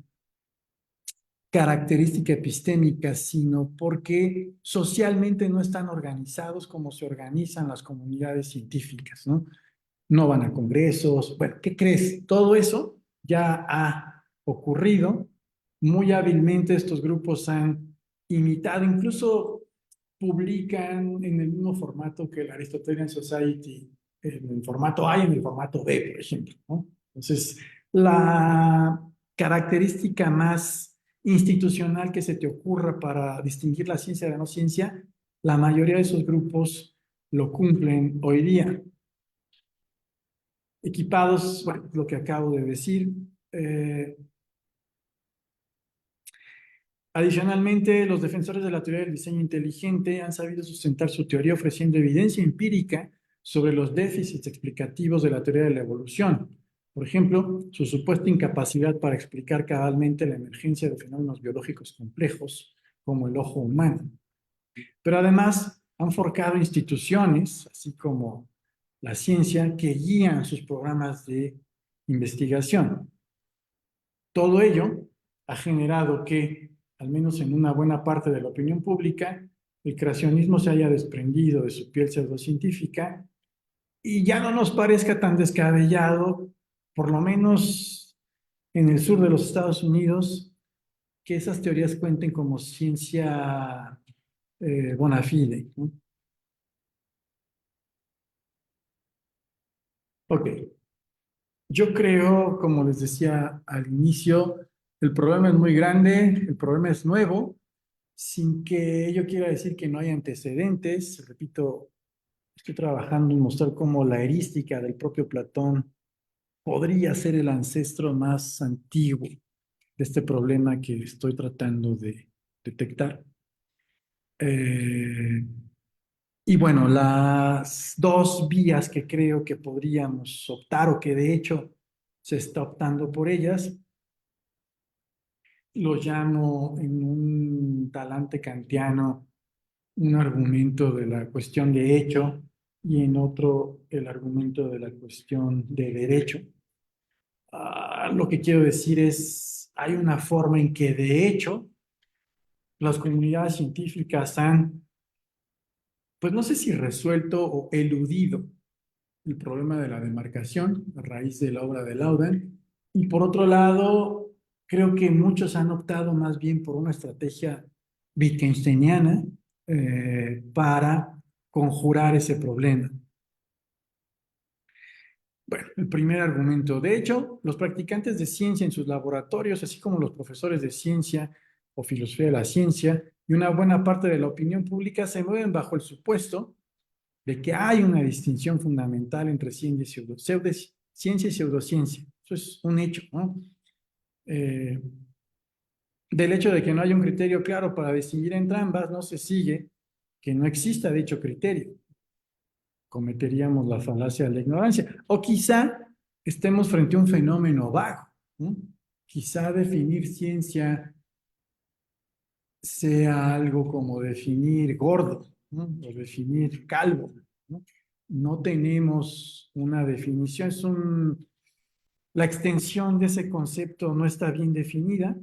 característica epistémica, sino porque socialmente no están organizados como se organizan las comunidades científicas, ¿no? No van a congresos. Bueno, ¿qué crees? Todo eso ya ha ocurrido. Muy hábilmente estos grupos han imitado, incluso publican en el mismo formato que el Aristotelian Society, en el formato A y en el formato B, por ejemplo, ¿no? Entonces, la característica más institucional que se te ocurra para distinguir la ciencia de la no ciencia, la mayoría de esos grupos lo cumplen hoy día. Equipados, bueno, lo que acabo de decir. Eh, Adicionalmente, los defensores de la teoría del diseño inteligente han sabido sustentar su teoría ofreciendo evidencia empírica sobre los déficits explicativos de la teoría de la evolución. Por ejemplo, su supuesta incapacidad para explicar cabalmente la emergencia de fenómenos biológicos complejos, como el ojo humano. Pero además han forjado instituciones, así como la ciencia, que guían sus programas de investigación. Todo ello ha generado que, al menos en una buena parte de la opinión pública, el creacionismo se haya desprendido de su piel pseudocientífica y ya no nos parezca tan descabellado, por lo menos en el sur de los Estados Unidos, que esas teorías cuenten como ciencia bona fide, ¿no? Ok, yo creo, como les decía al inicio, el problema es muy grande, el problema es nuevo, sin que ello quiera decir que no hay antecedentes. Repito, estoy trabajando en mostrar cómo la erística del propio Platón podría ser el ancestro más antiguo de este problema que estoy tratando de detectar. Eh, y bueno, las dos vías que creo que podríamos optar o que de hecho se está optando por ellas, lo llamo en un talante kantiano un argumento de la cuestión de hecho y en otro el argumento de la cuestión de derecho. Lo que quiero decir es, hay una forma en que de hecho las comunidades científicas han, pues no sé si resuelto o eludido el problema de la demarcación a raíz de la obra de Laudon. Y por otro lado, creo que muchos han optado más bien por una estrategia wittgensteiniana para conjurar ese problema. Bueno, el primer argumento. De hecho, los practicantes de ciencia en sus laboratorios, así como los profesores de ciencia o filosofía de la ciencia y una buena parte de la opinión pública se mueven bajo el supuesto de que hay una distinción fundamental entre ciencia y pseudociencia. Eso es un hecho, ¿no? Eh, del hecho de que no haya un criterio claro para distinguir entre ambas, no se sigue que no exista dicho criterio. Cometeríamos la falacia de la ignorancia. O quizá estemos frente a un fenómeno vago, ¿no? Quizá definir ciencia sea algo como definir gordo, ¿no? O definir calvo, ¿no? No tenemos una definición, la extensión de ese concepto no está bien definida,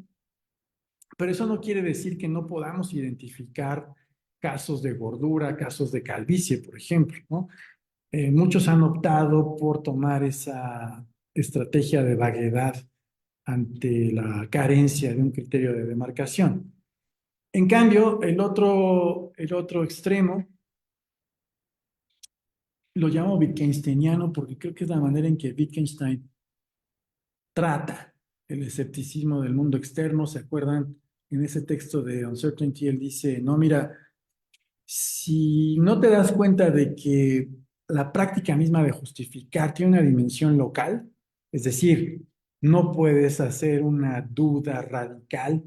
pero eso no quiere decir que no podamos identificar casos de gordura, casos de calvicie, por ejemplo, ¿no? Muchos han optado por tomar esa estrategia de vaguedad ante la carencia de un criterio de demarcación. En cambio, el otro extremo lo llamo Wittgensteiniano porque creo que es la manera en que Wittgenstein trata el escepticismo del mundo externo. ¿Se acuerdan? En ese texto de Uncertainty, él dice, no, mira, si no te das cuenta de que la práctica misma de justificar tiene una dimensión local, es decir, No puedes hacer una duda radical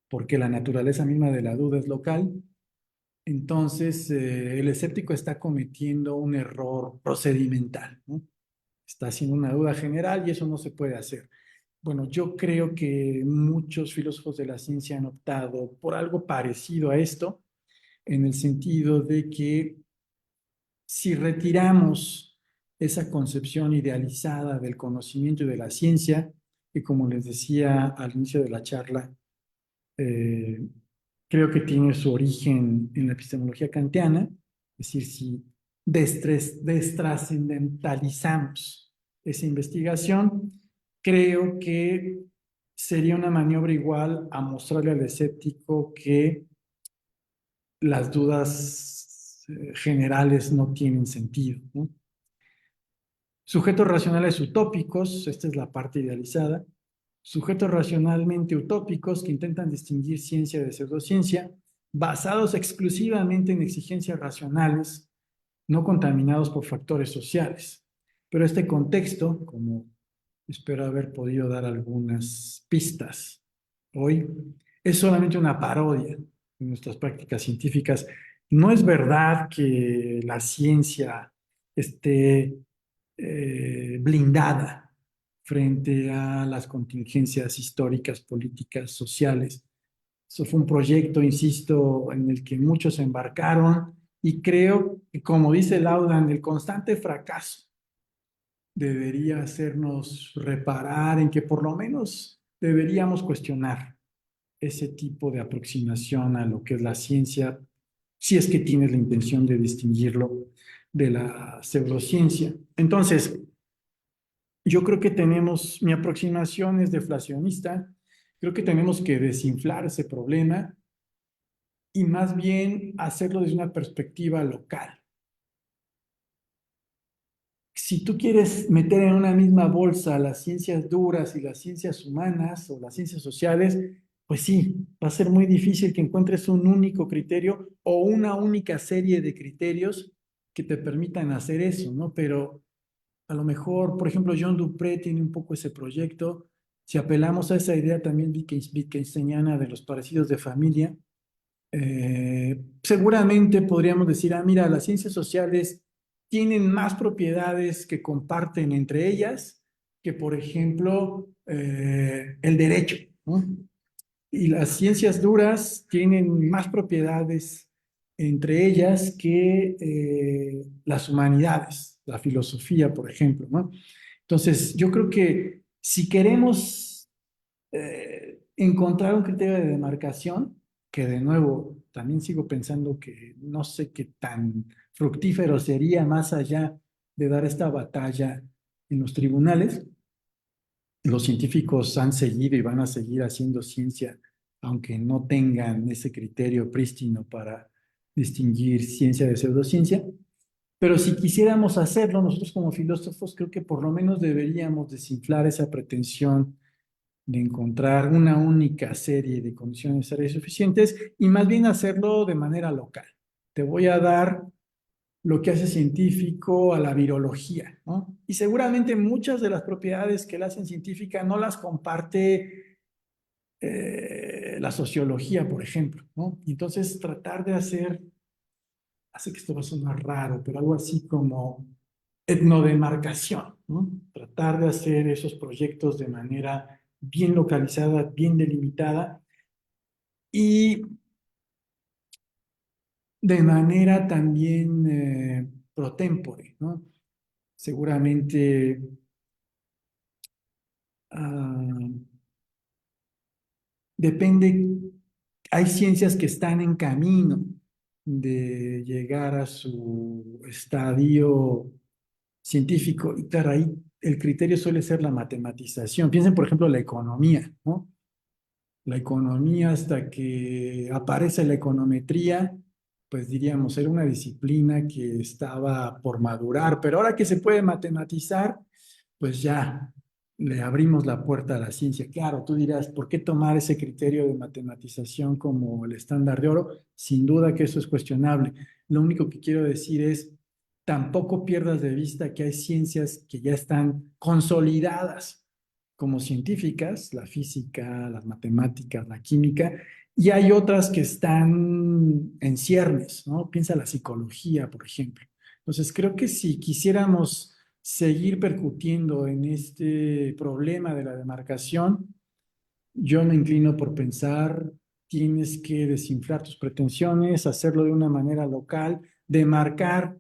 porque la naturaleza misma de la duda es local. Entonces, el escéptico está cometiendo un error procedimental, ¿no? Está haciendo una duda general y eso no se puede hacer. Bueno, yo creo que muchos filósofos de la ciencia han optado por algo parecido a esto, en el sentido de que si retiramos esa concepción idealizada del conocimiento y de la ciencia, que como les decía al inicio de la charla, eh, creo que tiene su origen en la epistemología kantiana, es decir, si destrascendentalizamos esa investigación, creo que sería una maniobra igual a mostrarle al escéptico que las dudas generales no tienen sentido, ¿no? Sujetos racionales utópicos, esta es la parte idealizada, sujetos racionalmente utópicos que intentan distinguir ciencia de pseudociencia, basados exclusivamente en exigencias racionales, no contaminados por factores sociales. Pero este contexto, como espero haber podido dar algunas pistas hoy, es solamente una parodia de nuestras prácticas científicas. No es verdad que la ciencia esté blindada frente a las contingencias históricas, políticas, sociales. Eso fue un proyecto, insisto, en el que muchos se embarcaron y creo que, como dice Laudan, el constante fracaso debería hacernos reparar en que por lo menos deberíamos cuestionar ese tipo de aproximación a lo que es la ciencia, si es que tienes la intención de distinguirlo de la pseudociencia. Entonces, yo creo que tenemos, mi aproximación es deflacionista, creo que tenemos que desinflar ese problema y más bien hacerlo desde una perspectiva local. Si tú quieres meter en una misma bolsa las ciencias duras y las ciencias humanas o las ciencias sociales, pues sí, va a ser muy difícil que encuentres un único criterio o una única serie de criterios que te permitan hacer eso, ¿no? Pero a lo mejor, por ejemplo, John Dupré tiene un poco ese proyecto. Si apelamos a esa idea también Wittgensteiniana de los parecidos de familia, seguramente podríamos decir, ah, mira, las ciencias sociales tienen más propiedades que comparten entre ellas que, por ejemplo, el derecho, ¿no? Y las ciencias duras tienen más propiedades entre ellas que las humanidades, la filosofía, por ejemplo, ¿no? Entonces, yo creo que si queremos encontrar un criterio de demarcación, que de nuevo también sigo pensando que no sé qué tan fructífero sería más allá de dar esta batalla en los tribunales. Los científicos han seguido y van a seguir haciendo ciencia, aunque no tengan ese criterio prístino para distinguir ciencia de pseudociencia. Pero si quisiéramos hacerlo, nosotros como filósofos creo que por lo menos deberíamos desinflar esa pretensión de encontrar una única serie de condiciones necesarias y suficientes y más bien hacerlo de manera local. Te voy a dar lo que hace científico a la virología, ¿no? Y seguramente muchas de las propiedades que la hacen científica no las comparte la sociología, por ejemplo, ¿no? Y entonces tratar de hacer, hace que esto va a sonar raro, pero algo así como etnodemarcación, ¿no? Tratar de hacer esos proyectos de manera bien localizada, bien delimitada y de manera también pro tempore, ¿no? Seguramente depende, hay ciencias que están en camino de llegar a su estadio científico y claro, ahí el criterio suele ser la matematización. Piensen, por ejemplo, la economía, ¿no? La economía hasta que aparece la econometría, pues diríamos, era una disciplina que estaba por madurar, pero ahora que se puede matematizar, pues ya le abrimos la puerta a la ciencia. Claro, tú dirás, ¿por qué tomar ese criterio de matematización como el estándar de oro? Sin duda que eso es cuestionable. Lo único que quiero decir es, tampoco pierdas de vista que hay ciencias que ya están consolidadas como científicas, la física, las matemáticas, la química, y hay otras que están en ciernes, ¿no? Piensa la psicología, por ejemplo. Entonces, creo que si quisiéramos seguir percutiendo en este problema de la demarcación, yo me inclino por pensar, tienes que desinflar tus pretensiones, hacerlo de una manera local, demarcar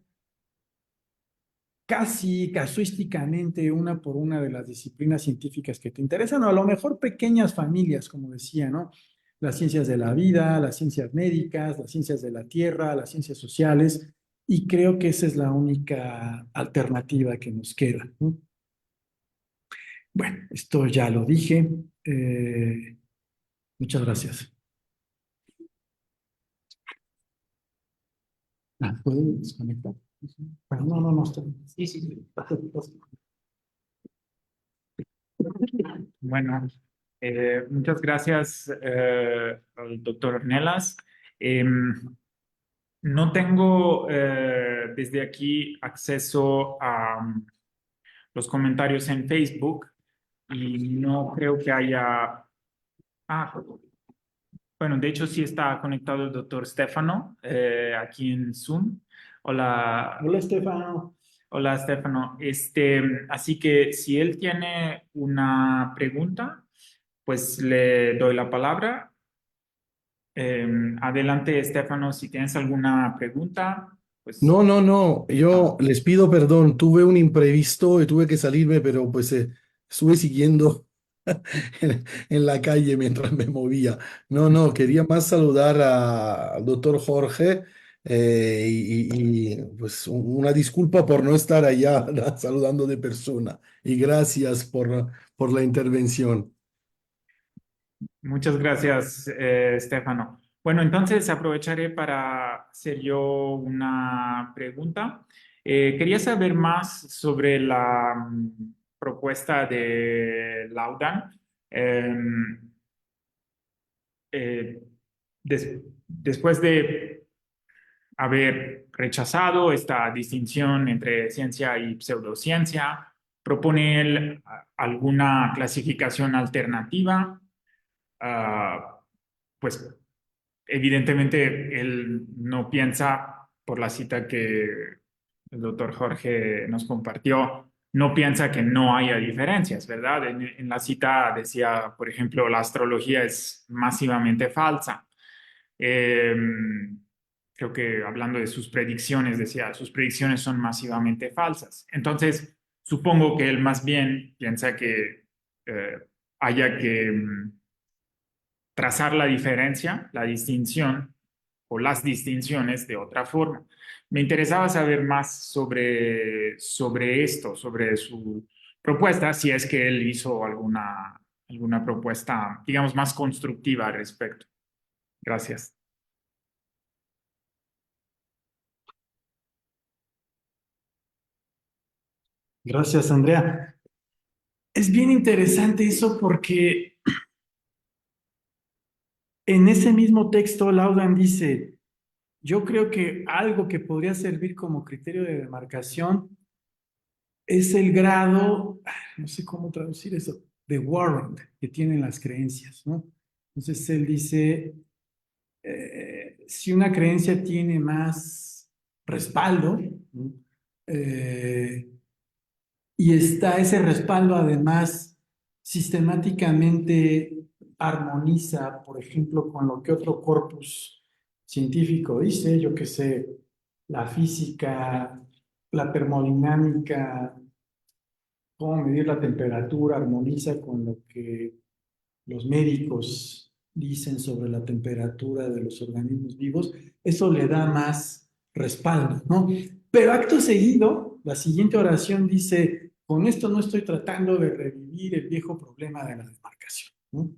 casi casuísticamente una por una de las disciplinas científicas que te interesan, o a lo mejor pequeñas familias, como decía, ¿no? Las ciencias de la vida, las ciencias médicas, las ciencias de la tierra, las ciencias sociales, y creo que esa es la única alternativa que nos queda, ¿no? Bueno, esto ya lo dije. Eh, Muchas gracias. ¿Puedo desconectar? Bueno, no, está bien. Sí, sí, sí. Bueno, muchas gracias al doctor Ornelas. No tengo desde aquí acceso a los comentarios en Facebook y no creo que haya... Ah, bueno, de hecho sí está conectado el doctor Stefano aquí en Zoom. Hola, Hola, Estefano. hola Stefano. Así que si él tiene una pregunta, pues le doy la palabra. Adelante, Stefano, si tienes alguna pregunta, pues... No, no, no, yo les pido perdón, tuve un imprevisto y tuve que salirme, pero pues estuve siguiendo en la calle mientras me movía. No, no, quería más saludar al doctor Jorge pues una disculpa por no estar allá saludando de persona y gracias por la intervención. Muchas gracias, Stefano. Bueno, entonces aprovecharé para hacer yo una pregunta. Quería saber más sobre la propuesta de Laudan. Eh, Después de haber rechazado esta distinción entre ciencia y pseudociencia, propone él alguna clasificación alternativa. Ah, pues evidentemente él no piensa, por la cita que el doctor Jorge nos compartió, no piensa que no haya diferencias, ¿verdad? En la cita decía, por ejemplo, la astrología es masivamente falsa. Eh, Creo que hablando de sus predicciones, decía, sus predicciones son masivamente falsas. Entonces, supongo que él más bien piensa que eh, haya que trazar la diferencia, la distinción o las distinciones de otra forma. Me interesaba saber más sobre esto, sobre su propuesta, si es que él hizo alguna propuesta, digamos, más constructiva al respecto. Gracias. Gracias, Andrea. Es bien interesante eso porque en ese mismo texto Laudan dice, yo creo que algo que podría servir como criterio de demarcación es el grado, no sé cómo traducir eso, de warrant que tienen las creencias, ¿no? Entonces él dice, si una creencia tiene más respaldo, ¿no? Eh, y está ese respaldo además sistemáticamente armoniza, por ejemplo, con lo que otro corpus científico dice, yo que sé, la física, la termodinámica, cómo medir la temperatura, armoniza con lo que los médicos dicen sobre la temperatura de los organismos vivos, eso le da más respaldo, ¿no? Pero acto seguido, la siguiente oración dice, con esto no estoy tratando de revivir el viejo problema de la demarcación, ¿no?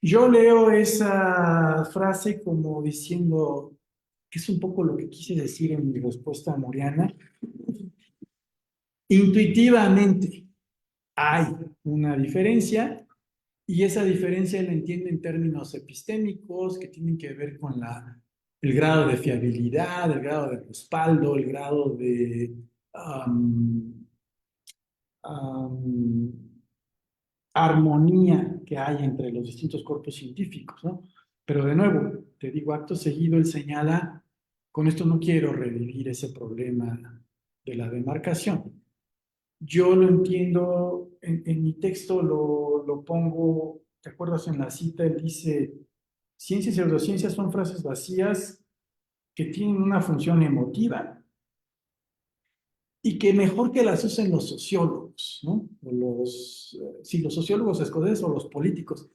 Yo leo esa frase como diciendo, que es un poco lo que quise decir en mi respuesta a Moriana, intuitivamente hay una diferencia y esa diferencia la entiende en términos epistémicos que tienen que ver con el grado de fiabilidad, el grado de respaldo, el grado de um, um, armonía que hay entre los distintos cuerpos científicos, ¿no? Pero de nuevo, te digo, acto seguido él señala, con esto no quiero revivir ese problema de la demarcación. Yo lo entiendo, en mi texto lo pongo, ¿te acuerdas en la cita? Él dice, ciencia y pseudociencia son frases vacías que tienen una función emotiva y que mejor que las usen los sociólogos, ¿no? O sí, los sociólogos escoceses o los políticos.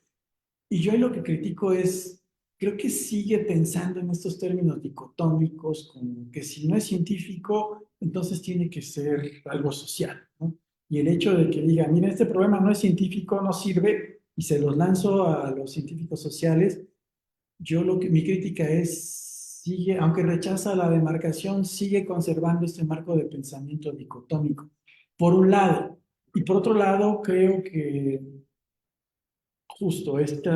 Y yo ahí lo que critico es, creo que sigue pensando en estos términos dicotómicos, como que si no es científico, entonces tiene que ser algo social, ¿no? Y el hecho de que diga, mira, este problema no es científico, no sirve, y se los lanzo a los científicos sociales, mi crítica es, sigue, aunque rechaza la demarcación, sigue conservando este marco de pensamiento dicotómico, por un lado. Y por otro lado, creo que justo este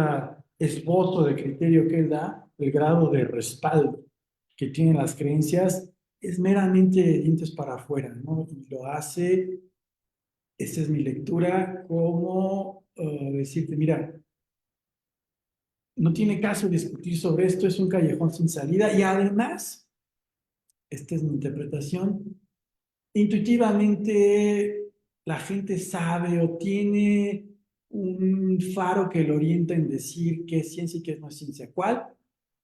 esbozo de criterio que él da, el grado de respaldo que tienen las creencias, es meramente de dientes para afuera, ¿no? Y lo hace, esta es mi lectura, como decirte, mira, no tiene caso discutir sobre esto, es un callejón sin salida y además, esta es mi interpretación, intuitivamente la gente sabe o tiene un faro que lo orienta en decir qué es ciencia y qué no es ciencia. ¿Cuál?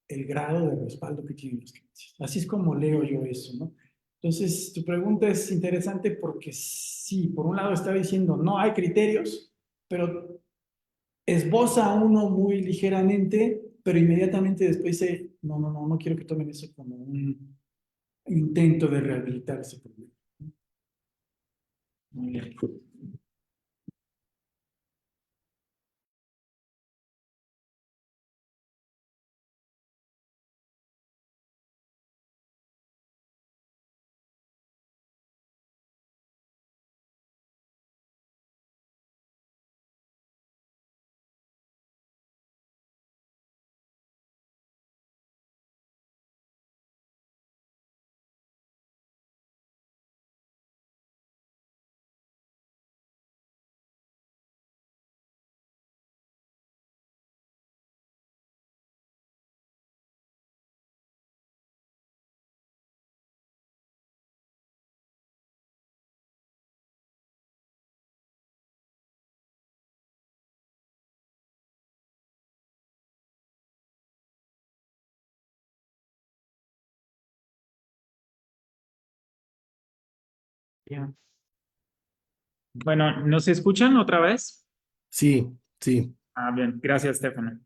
El grado de respaldo que tienen las creencias. Así es como leo yo eso, ¿no? Entonces, tu pregunta es interesante porque sí, por un lado está diciendo no hay criterios, pero esboza uno muy ligeramente, pero inmediatamente después dice, no, no, no, no quiero que tomen eso como un intento de rehabilitar ese problema. Muy bien. Bien. Bueno, ¿nos escuchan otra vez? Sí, sí. Ah, bien, gracias, Stefano.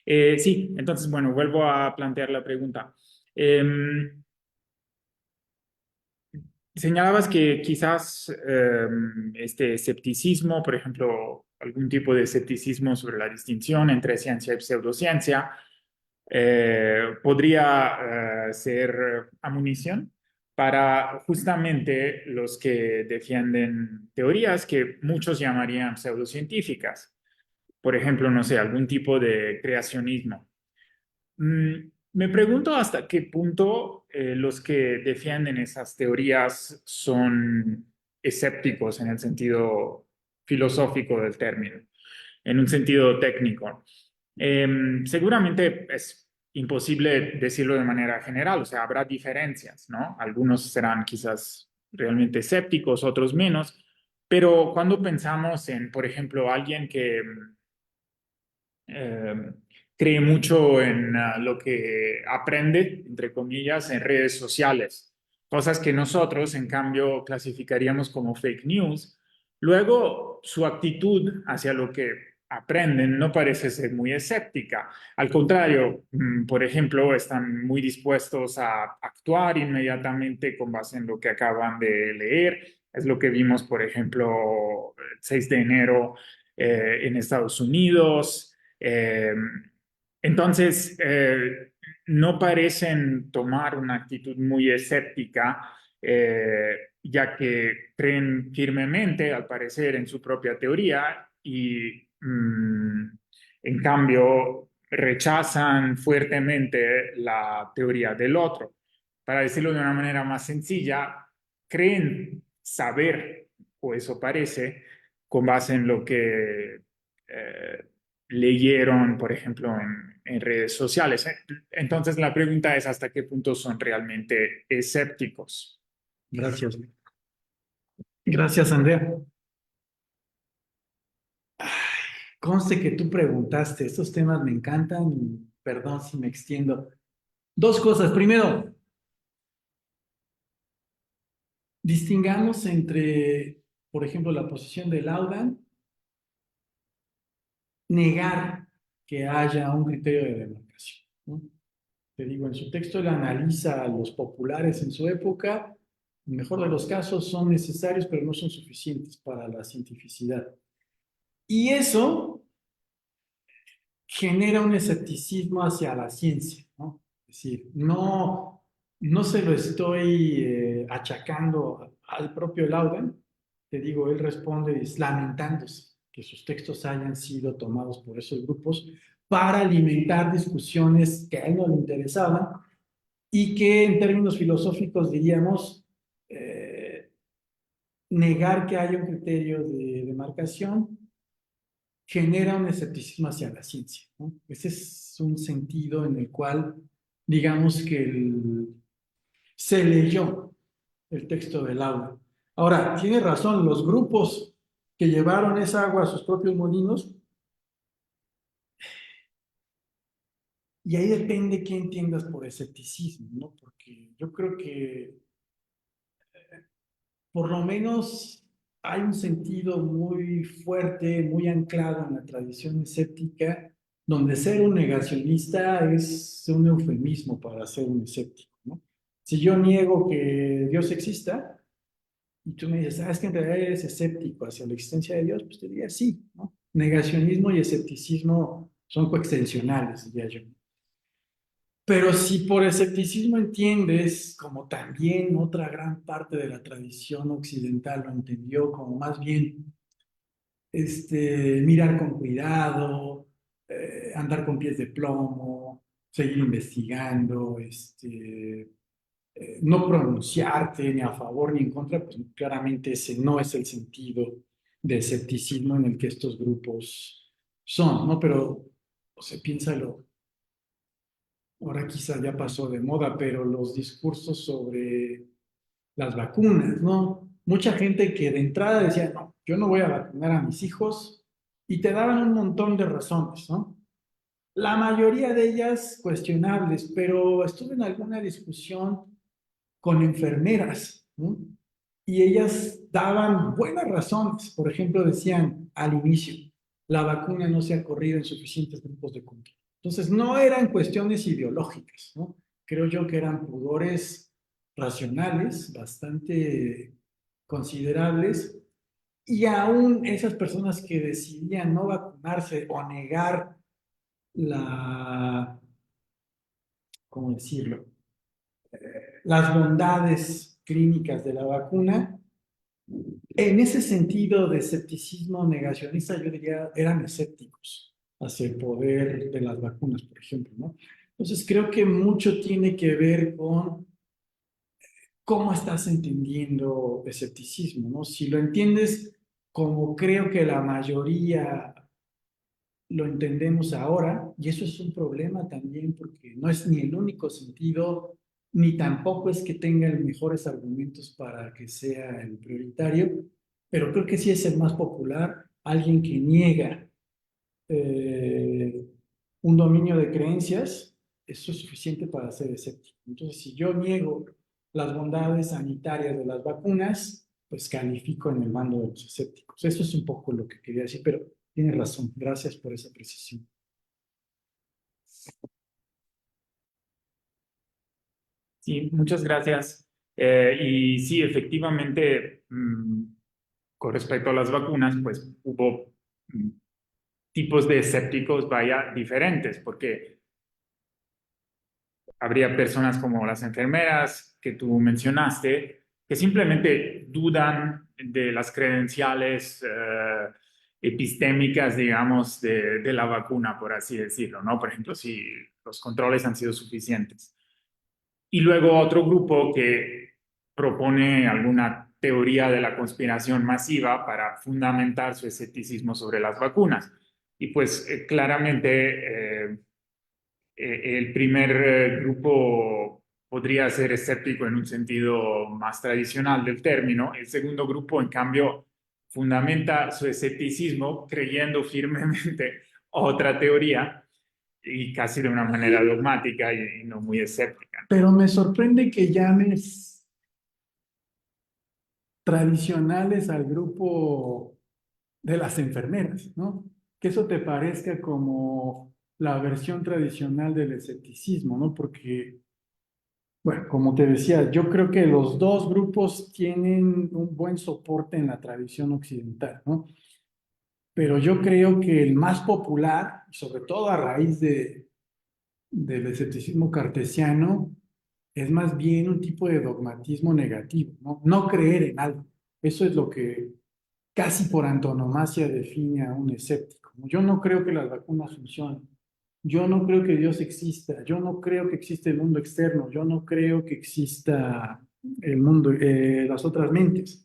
Sí, entonces, bueno, vuelvo a plantear la pregunta. Señalabas que quizás este escepticismo, por ejemplo, algún tipo de escepticismo sobre la distinción entre ciencia y pseudociencia, podría ser amunición para justamente los que defienden teorías que muchos llamarían pseudocientíficas. Por ejemplo, no sé, algún tipo de creacionismo. Me pregunto hasta qué punto los que defienden esas teorías son escépticos en el sentido filosófico del término, en un sentido técnico. Seguramente es imposible decirlo de manera general, o sea, habrá diferencias, ¿no? Algunos serán quizás realmente escépticos, otros menos, pero cuando pensamos en, por ejemplo, alguien que eh, cree mucho en lo que aprende, entre comillas, en redes sociales, cosas que nosotros, en cambio, clasificaríamos como fake news. Luego, su actitud hacia lo que aprenden no parece ser muy escéptica. Al contrario, por ejemplo, están muy dispuestos a actuar inmediatamente con base en lo que acaban de leer. Es lo que vimos, por ejemplo, el 6 de enero en Estados Unidos. Entonces, no parecen tomar una actitud muy escéptica, ya que creen firmemente, al parecer, en su propia teoría y, en cambio, rechazan fuertemente la teoría del otro. Para decirlo de una manera más sencilla, creen saber, o eso parece, con base en lo que leyeron, por ejemplo, en redes sociales. Entonces, la pregunta es hasta qué punto son realmente escépticos. Gracias. Gracias, Andrea. Conste que tú preguntaste, estos temas me encantan y perdón si me extiendo. Dos cosas. Primero, distingamos entre, por ejemplo, la posición de Laudan, negar que haya un criterio de demarcación, ¿no? Te digo, en su texto él analiza a los populares en su época. En el mejor de los casos son necesarios, pero no son suficientes para la cientificidad. Y eso genera un escepticismo hacia la ciencia, ¿no? Es decir, no se lo estoy achacando al propio Laudan. Te digo, él responde lamentándose que sus textos hayan sido tomados por esos grupos para alimentar discusiones que a él no le interesaban y que en términos filosóficos diríamos negar que haya un criterio de demarcación genera un escepticismo hacia la ciencia, ¿no? Ese es un sentido en el cual, digamos que se leyó el texto del aula. Ahora, tiene razón, los grupos que llevaron esa agua a sus propios molinos, y ahí depende qué entiendas por escepticismo, ¿no? Porque yo creo que por lo menos hay un sentido muy fuerte, muy anclado en la tradición escéptica, donde ser un negacionista es un eufemismo para ser un escéptico, ¿no? Si yo niego que Dios exista, y tú me dices, es que en realidad eres escéptico hacia la existencia de Dios, pues te diría sí, ¿no? Negacionismo y escepticismo son coextensionales, diría yo. Pero si por escepticismo entiendes, como también otra gran parte de la tradición occidental lo entendió, como más bien mirar con cuidado, andar con pies de plomo, seguir investigando, no pronunciarte ni a favor ni en contra, pues claramente ese no es el sentido de escepticismo en el que estos grupos son, ¿no? Pero, o sea, piénsalo. Ahora quizá ya pasó de moda, pero los discursos sobre las vacunas, ¿no? Mucha gente que de entrada decía, no, yo no voy a vacunar a mis hijos, y te daban un montón de razones, ¿no? La mayoría de ellas cuestionables, pero estuve en alguna discusión con enfermeras, ¿no? Y ellas daban buenas razones. Por ejemplo, decían al inicio, la vacuna no se ha corrido en suficientes grupos de control. Entonces, no eran cuestiones ideológicas, ¿no? Creo yo que eran pudores racionales, bastante considerables, y aún esas personas que decidían no vacunarse o negar la, ¿cómo decirlo? Las bondades clínicas de la vacuna, en ese sentido de escepticismo negacionista, yo diría, eran escépticos hacia el poder de las vacunas, por ejemplo, ¿no? Entonces, creo que mucho tiene que ver con cómo estás entendiendo escepticismo, ¿no? Si lo entiendes como creo que la mayoría lo entendemos ahora, y eso es un problema también porque no es ni el único sentido, ni tampoco es que tenga los mejores argumentos para que sea el prioritario, pero creo que sí es el más popular, alguien que niega eh, un dominio de creencias, eso es suficiente para ser escéptico. Entonces, si yo niego las bondades sanitarias de las vacunas, pues califico en el bando de los escépticos. Eso es un poco lo que quería decir, pero tienes razón. Gracias por esa precisión. Sí, muchas gracias. Y sí, efectivamente, con respecto a las vacunas, pues hubo tipos de escépticos, vaya, diferentes, porque habría personas como las enfermeras que tú mencionaste, que simplemente dudan de las credenciales epistémicas, digamos, de la vacuna, por así decirlo, ¿no? Por ejemplo, si los controles han sido suficientes. Y luego otro grupo que propone alguna teoría de la conspiración masiva para fundamentar su escepticismo sobre las vacunas. Y pues claramente el primer grupo podría ser escéptico en un sentido más tradicional del término. El segundo grupo, en cambio, fundamenta su escepticismo creyendo firmemente otra teoría y casi de una manera dogmática y no muy escéptica. Pero me sorprende que llames tradicionales al grupo de las enfermeras, ¿no? Que eso te parezca como la versión tradicional del escepticismo, ¿no? Porque, bueno, como te decía, yo creo que los dos grupos tienen un buen soporte en la tradición occidental, ¿no? Pero yo creo que el más popular, sobre todo a raíz del escepticismo cartesiano, es más bien un tipo de dogmatismo negativo, ¿no? No creer en algo. Eso es lo que casi por antonomasia define a un escéptico. Yo no creo que las vacunas funcionen. Yo no creo que Dios exista. Yo no creo que exista el mundo externo. Yo no creo que exista el mundo, las otras mentes.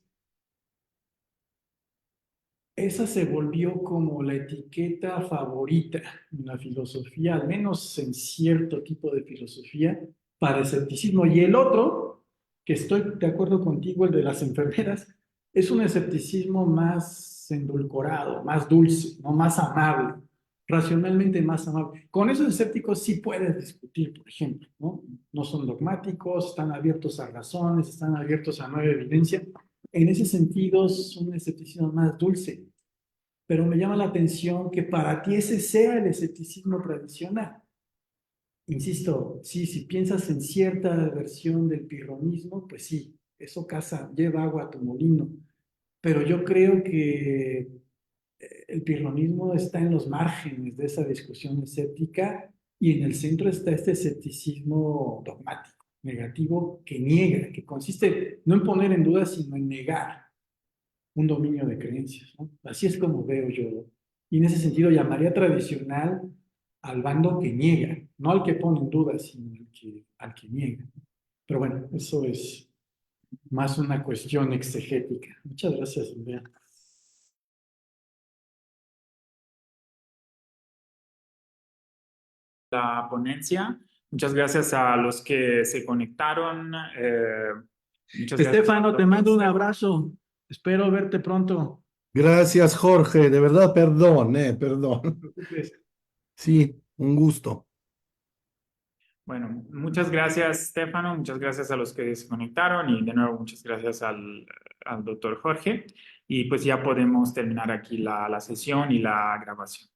Esa se volvió como la etiqueta favorita en la filosofía, al menos en cierto tipo de filosofía, para escepticismo. Y el otro, que estoy de acuerdo contigo, el de las enfermeras, es un escepticismo más endulcorado, más dulce, ¿no? Más amable, racionalmente más amable. Con esos escépticos sí puedes discutir, por ejemplo, ¿no? No son dogmáticos, están abiertos a razones, están abiertos a nueva evidencia. En ese sentido, es un escepticismo más dulce, pero me llama la atención que para ti ese sea el escepticismo tradicional. Insisto, sí, si piensas en cierta versión del pirronismo, pues sí, eso casa, lleva agua a tu molino, pero yo creo que el pirronismo está en los márgenes de esa discusión escéptica y en el centro está este escepticismo dogmático, negativo, que niega, que consiste no en poner en duda, sino en negar un dominio de creencias, ¿no? Así es como veo yo. Y en ese sentido llamaría tradicional al bando que niega, no al que pone en duda, sino al que niega. Pero bueno, eso es más una cuestión exegética. Muchas gracias, Andrea. La ponencia. Muchas gracias a los que se conectaron. Muchas gracias. Estefano, te mando un abrazo. Espero verte pronto. Gracias, Jorge. De verdad, perdón, perdón. No te preocupes. Sí, un gusto. Bueno, muchas gracias, Stefano. Muchas gracias a los que se conectaron y de nuevo muchas gracias al doctor Jorge. Y pues ya podemos terminar aquí la sesión y la grabación.